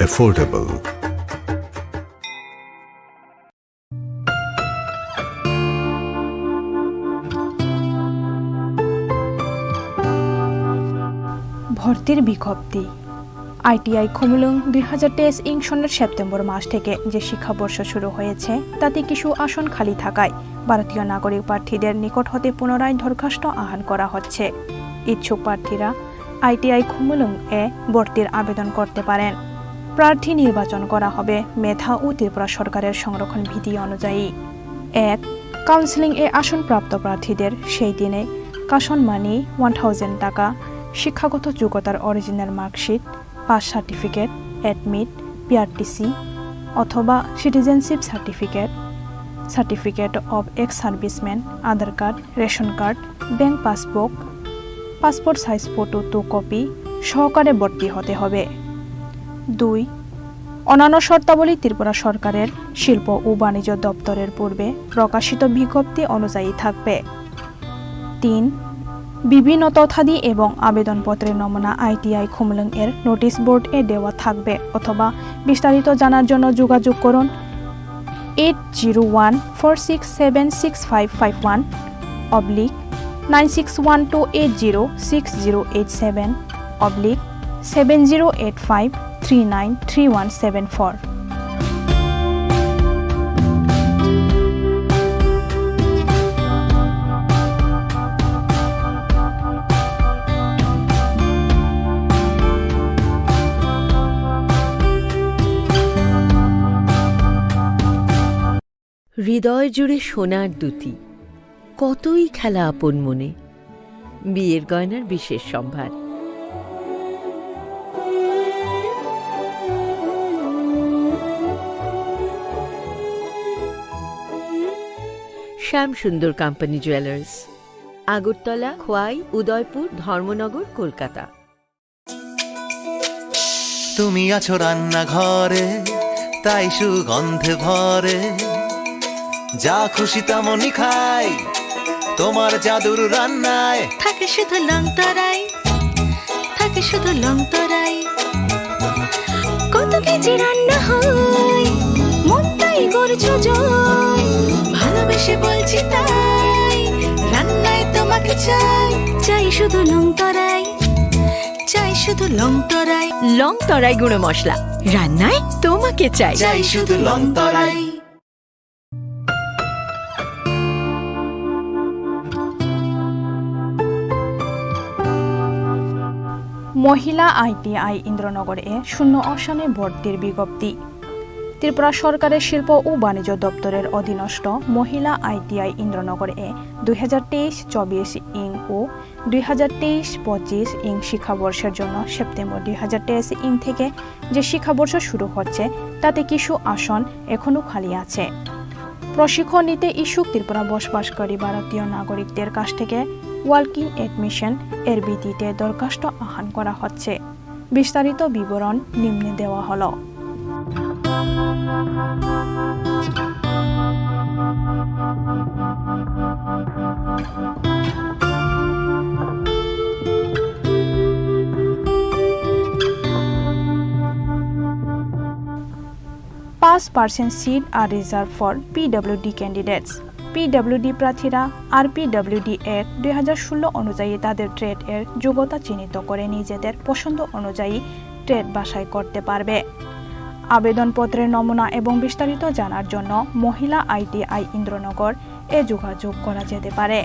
affordable. ভর্তির বিজ্ঞপ্তি। ITI খুমুলুং 2023 সনের সেপ্টেম্বর মাস থেকে যে শিক্ষাবর্ষ শুরু হয়েছে তাতে কিছু আসন খালি থাকায় ভারতীয় নাগরিক প্রার্থীদের নিকট হতে পুনরায় দরখাস্ত আহ্বান করা হচ্ছে। ইচ্ছুক প্রার্থীরা ITI খুমুলুং এ ভর্তির আবেদন করতে পারেন। প্রার্থী নির্বাচন করা হবে মেধা ও ত্রিপুরা সরকারের সংরক্ষণ বিধি অনুযায়ী। 1. কাউন্সিলিং এ আসনপ্রাপ্ত প্রার্থীদের সেই দিনে কাশন মানি 1000 টাকা, শিক্ষাগত যোগ্যতার original marksheet, pass certificate, admit, PRTC অথবা citizenship certificate, certificate of ex serviceman, Aadhaar card, ration card, bank passbook, passport size photo 2 copy সহকারে ভর্তি হতে হবে। 2. অন্যান্য শর্তাবলী ত্রিপুরা সরকারের শিল্প ও বাণিজ্য দপ্তরের পূর্বে প্রকাশিত বিজ্ঞপ্তি অনুযায়ী থাকবে। 3. বিভিন্ন তথ্যাদি এবং আবেদনপত্রের নমুনা ITI খুমলুং এর নোটিশ বোর্ড এ দেওয়া থাকবে অথবা বিস্তারিত জানার জন্য যোগাযোগ করুন 8014676551 /9612806087 /7085393174। হৃদয় জুড়ে সোনার দুটি, কতই খেলা আপন মনে। বিয়ের গয়নার বিশেষ সম্ভার। Shyam Sundar company jewellers, Agartala, Khowai, Udaipur, Dharmanagar, Kolkata. তুমি আছো রান্নাঘরে, তাই সুগন্ধে ভরে, যা খুশি তেমনই খাই, তোমার জাদুর রান্নায় থাকে শুধু লংতরাই, থাকে শুধু লংতরাই। কত কেজি রান্না হয়, মনটাই করছো জয়। ভালোবেসে বলছি তাই, রান্নায় তোমাকে চাই, চাই শুধু লংতরাই, চাই শুধু লংতরাই। লংতরাই গুঁড়ো মশলা, রান্নায় তোমাকে চাই, চাই শুধু লংতরাই। মহিলা ITI ইন্দ্রনগরে শূন্য আসনে ভর্তির বিজ্ঞপ্তি। ত্রিপুরা সরকারের শিল্প ও বাণিজ্য দপ্তরের অধীনস্থ মহিলা ITI ইন্দ্রনগরে 2023-24 ইং ও 2023-25 ইং শিক্ষাবর্ষের জন্য সেপ্টেম্বর 2023 ইং থেকে যে শিক্ষাবর্ষ শুরু হচ্ছে তাতে কিছু আসন এখনও খালি আছে। প্রশিক্ষণ নিতে ইচ্ছুক ত্রিপুরা বসবাসকারী ভারতীয় নাগরিকদের কাছ থেকে ওয়ার্কিং এডমিশন এর ভিত্তিতে দরখাস্ত আহ্বান করা হচ্ছে। বিস্তারিত বিবরণ নিম্নে দেওয়া হলো। % seats are reserved for PWD candidates. PWD প্রার্থীরা RPWD Act 2016 অনুযায়ী তাদের ট্রেড এর যোগ্যতা চিহ্নিত করে নিজেদের পছন্দ অনুযায়ী ট্রেড বাছাই করতে পারবে। আবেদনপত্রের নমুনা এবং বিস্তারিত জানার জন্য মহিলা ITI ইন্দ্রনগর এ যোগাযোগ করা যেতে পারে।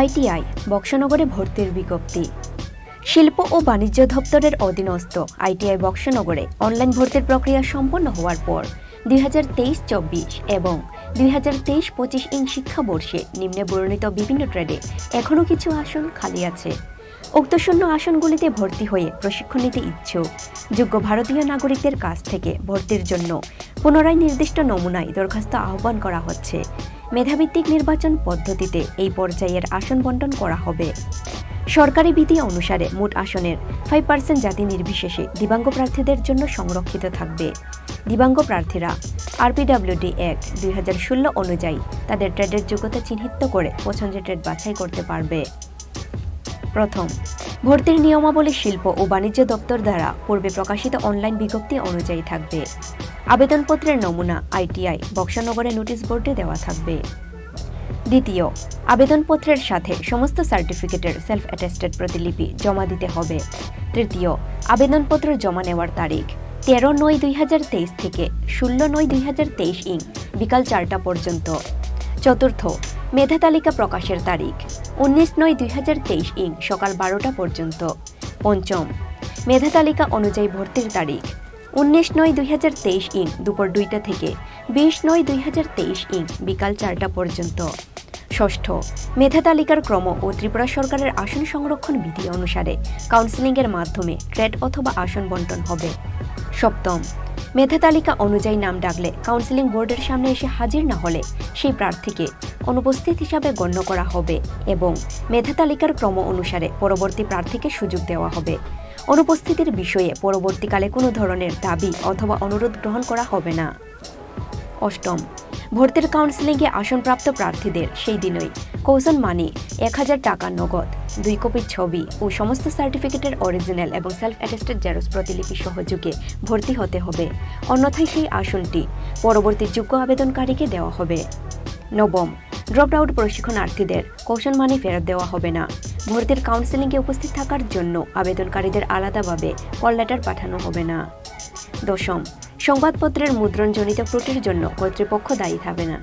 ITI বক্সনগরে ভর্তির বিজ্ঞপ্তি। শিল্প ও বাণিজ্য দপ্তরের অধীনস্থ ITI বক্সনগরে অনলাইন ভর্তির প্রক্রিয়া সম্পন্ন হওয়ার পর 2023-24 এবং 2023-25 ইং শিক্ষাবর্ষে নিম্নে বর্ণিত বিভিন্ন ট্রেডে এখনও কিছু আসন খালি আছে। উক্ত শূন্য আসনগুলিতে ভর্তি হয়ে প্রশিক্ষণ নিতে ইচ্ছুক যোগ্য ভারতীয় নাগরিকদের কাছ থেকে ভর্তির জন্য পুনরায় নির্দিষ্ট নমুনায় দরখাস্ত আহ্বান করা হচ্ছে। মেধাভিত্তিক নির্বাচন পদ্ধতিতে এই পর্যায়ের আসন বণ্টন করা হবে। সরকারি বিধি অনুসারে মোট আসনের 5% জাতি নির্বিশেষে দিব্যাঙ্গ প্রার্থীদের জন্য সংরক্ষিত থাকবে। দিব্যাঙ্গ প্রার্থীরা আরপিডব্লিউডি অ্যাক্ট 2016 অনুযায়ী তাদের ট্রেডের যোগ্যতা চিহ্নিত করে পছন্দের ট্রেড বাছাই করতে পারবে। প্রথম, ভর্তির নিয়মাবলী শিল্প ও বাণিজ্য দপ্তর দ্বারা পূর্বে প্রকাশিত অনলাইন বিজ্ঞপ্তি অনুযায়ী থাকবে। আবেদনপত্রের নমুনা আইটিআই বক্সনগরে নোটিশ বোর্ডে দেওয়া থাকবে। দ্বিতীয়, আবেদনপত্রের সাথে সমস্ত সার্টিফিকেটের সেলফ অ্যাটেস্টেড প্রতিলিপি জমা দিতে হবে। তৃতীয়, আবেদনপত্র জমা নেওয়ার তারিখ 13/9/2023 থেকে 16/9/2023 ইং বিকাল 4টা পর্যন্ত। চতুর্থ, মেধা তালিকা প্রকাশের তারিখ 19/9/2023 ইং সকাল 12টা পর্যন্ত। পঞ্চম, মেধা তালিকা অনুযায়ী ভর্তির তারিখ 19/9/2023 ইং দুপুর 2টা থেকে 20/9/2023 ইং বিকাল 4টা পর্যন্ত। ষষ্ঠ, মেধা তালিকার ক্রম ও ত্রিপুরা সরকারের আসন সংরক্ষণ বিধি অনুসারে কাউন্সেলিংয়ের মাধ্যমে ট্রেড অথবা আসন বণ্টন হবে। সপ্তম, মেধা তালিকা অনুযায়ী নাম ডাকলে কাউন্সেলিং বোর্ডের সামনে এসে হাজির না হলে সেই প্রার্থীকে অনুপস্থিত হিসাবে গণ্য করা হবে এবং মেধা তালিকার ক্রম অনুসারে পরবর্তী প্রার্থীকে সুযোগ দেওয়া হবে। অনুপস্থিতির বিষয়ে পরবর্তীকালে কোনো ধরনের দাবি অথবা অনুরোধ গ্রহণ করা হবে না। অষ্টম, ভর্তির কাউন্সেলিংয়ে আসনপ্রাপ্ত প্রার্থীদের সেই দিনই কৌশন মানি 1000 টাকা নগদ, 2 কপি ছবি ও সমস্ত সার্টিফিকেটের অরিজিনাল এবং সেলফ অ্যাটেস্টেড জেরক্স প্রতিলিপি সহযোগে ভর্তি হতে হবে, অন্যথায় সেই আসনটি পরবর্তী যোগ্য আবেদনকারীকে দেওয়া হবে। নবম, ড্রপ আউট প্রশিক্ষণার্থীদের কৌশন মানি ফেরত দেওয়া হবে না। ভর্তির কাউন্সেলিংয়ে উপস্থিত থাকার জন্য আবেদনকারীদের আলাদাভাবে কল লেটার পাঠানো হবে না। দশম, সংবাদপত্রের মুদ্রণজনিত ত্রুটির জন্য কর্তৃপক্ষ দায়ী থাকবে না।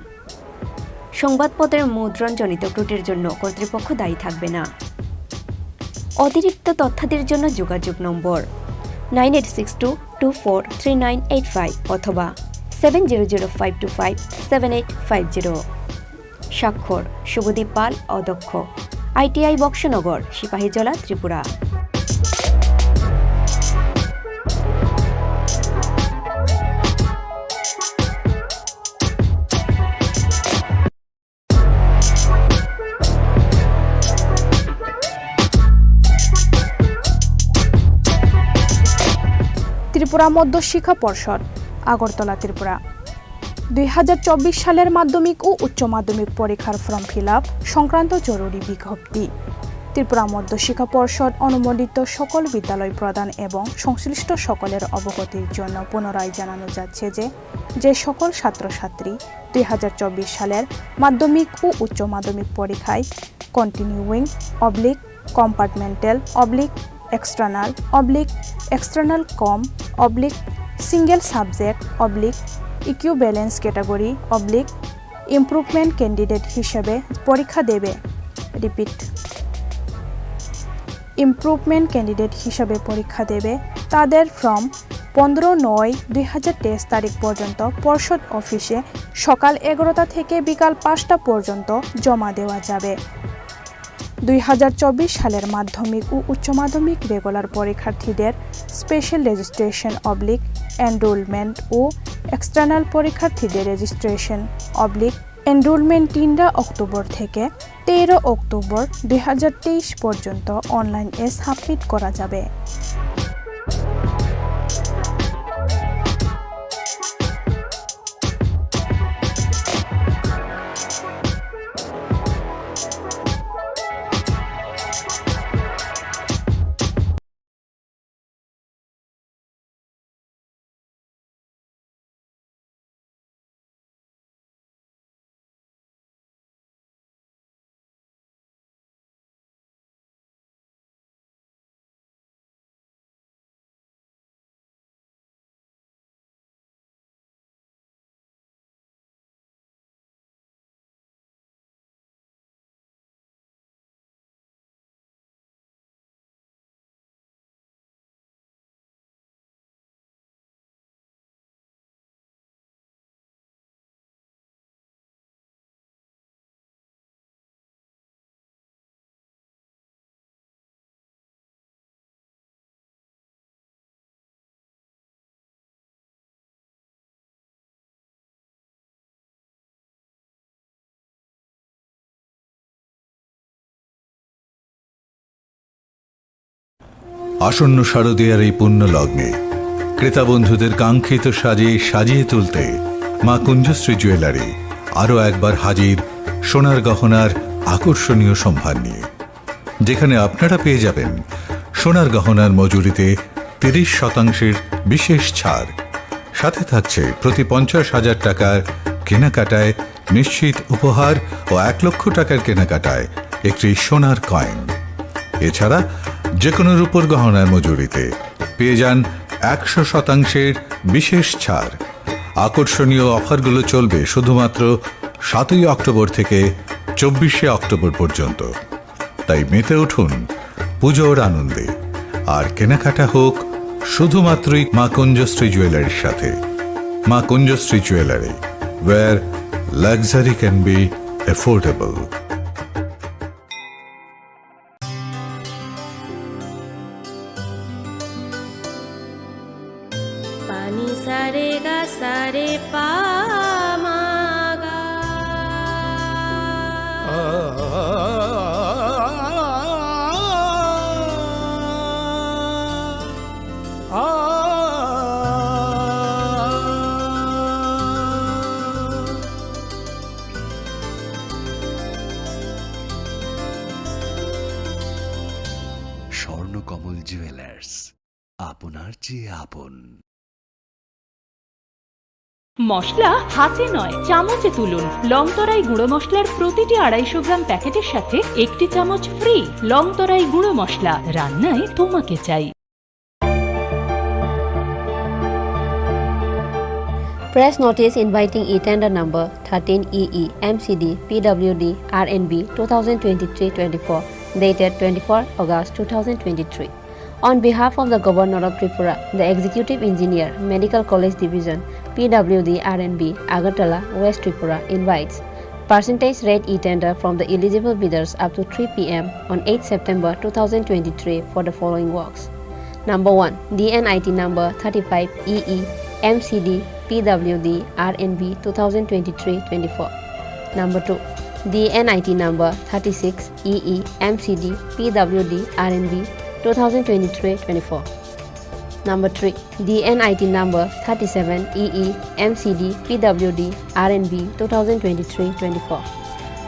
সংবাদপত্রের মুদ্রণজনিত ত্রুটির জন্য কর্তৃপক্ষ দায়ী থাকবে না। অতিরিক্ত তথ্যাদির জন্য যোগাযোগ নম্বর 9862243985 অথবা 7005257850। স্বাক্ষর শুভদীপ পাল, অধ্যক্ষ, আইটিআই বক্সনগর, সিপাহীজলা, ত্রিপুরা। ত্রিপুরা মধ্যশিক্ষা পর্ষদ, আগরতলা, ত্রিপুরা 2024 সালের মাধ্যমিক ও উচ্চ মাধ্যমিক পরীক্ষার ফর্ম ফিল আপ সংক্রান্ত জরুরি বিজ্ঞপ্তি। ত্রিপুরা মধ্যশিক্ষা পর্ষদ অনুমোদিত সকল বিদ্যালয় প্রদান এবং সংশ্লিষ্ট সকলের অবগতির জন্য পুনরায় জানানো যাচ্ছে যে সকল ছাত্রছাত্রী 2024 সালের মাধ্যমিক ও উচ্চ মাধ্যমিক পরীক্ষায় continuing compartmental external cum single subject equivalence category improvement candidate হিসেবে পরীক্ষা দেবে। ইমপ্রুভমেন্ট ক্যান্ডিডেট হিসেবে পরীক্ষা দেবে তাদের ফর্ম 15/9/2023 তারিখ পর্যন্ত পর্ষদ অফিসে সকাল 11টা থেকে বিকাল 5টা পর্যন্ত জমা দেওয়া যাবে। 2024 সালের মাধ্যমিক ও উচ্চ মাধ্যমিক রেগুলার পরীক্ষার্থীদের স্পেশাল রেজিস্ট্রেশন এনরোলমেন্ট ও এক্সটার্নাল পরীক্ষার্থীদের রেজিস্ট্রেশন এনরোলমেন্ট 3 অক্টোবর থেকে 13 অক্টোবর 2023 পর্যন্ত অনলাইনে সাবমিট করা যাবে। আসন্ন শারদীয়ার এই পুণ্য লগ্নে ক্রেতা বন্ধুদের কাঙ্ক্ষিত সাজে সাজিয়ে তুলতে মা কুঞ্জশ্রী জুয়েলারি আরও একবার হাজির সোনার গহনার আকর্ষণীয় সম্ভার নিয়ে, যেখানে আপনারা পেয়ে যাবেন সোনার গহনার মজুরিতে 30% বিশেষ ছাড়, সাথে থাকছে প্রতি 50,000 টাকার কেনাকাটায় নিশ্চিত উপহার ও 1 লক্ষ টাকার কেনাকাটায় একটি সোনার কয়েন। এছাড়া যে কোনো রূপোর গহনার মজুরিতে পেয়ে যান 100% বিশেষ ছাড়। আকর্ষণীয় অফারগুলো চলবে শুধুমাত্র 7ই অক্টোবর থেকে 24শে অক্টোবর পর্যন্ত। তাই মেতে উঠুন পুজোর আনন্দে, আর কেনাকাটা হোক শুধুমাত্রই মা কুঞ্জশ্রী জুয়েলারির সাথে। মা কুঞ্জশ্রী jewellery, where luxury can be affordable. पानी सारे गा सारे पा मा गा স্বর্ণকমল জুয়েলার্স, আপনার চেয়ে আপন। মশলা হাতে নয় চামচে তুলুন। লংতরাই গুঁড়ো মশলার প্রতিটি 250 গ্রাম প্যাকেটের সাথে 1টি চামচ ফ্রি। লংতরাই গুঁড়ো মশলা, রান্নায় তোমাকে চাই। Press notice inviting e-tender number 13EE MCD PWD RNB 2023-24 dated 24 August 2023. On behalf of the Governor of Tripura, the Executive Engineer, Medical College Division, PWD RNB, Agartala, West Tripura invites percentage rate e-tender from the eligible bidders up to 3 p.m. on 8 September 2023 for the following works. Number 1. DNIT number 35EE MCD PWD RNB 2023-24. Number 2. DNIT number 36EE MCD PWD RNB 2023-24. Number 3. DNIT number 37EE MCD PWD RNB 2023-24.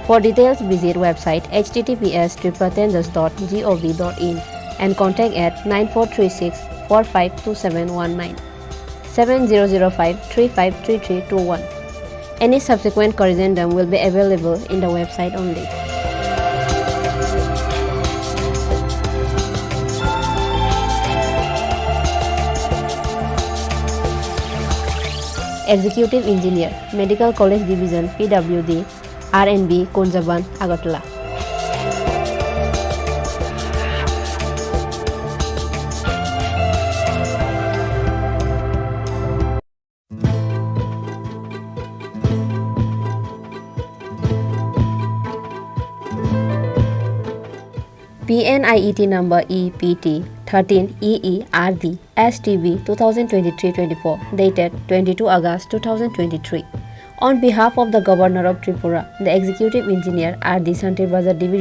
For details, visit website https://tenders.gov.in and contact at 9436 452719 7005 353321. Any subsequent corrigendum will be available in the website only. Executive Engineer, Medical College Division, PWD, RNB, Konjaban, Agartala. PNIET number EPT 13EERD STB 2023-24 dated 22 August 2023. On behalf of the Governor of Tripura, the Executive Engineer RD Santibazar Division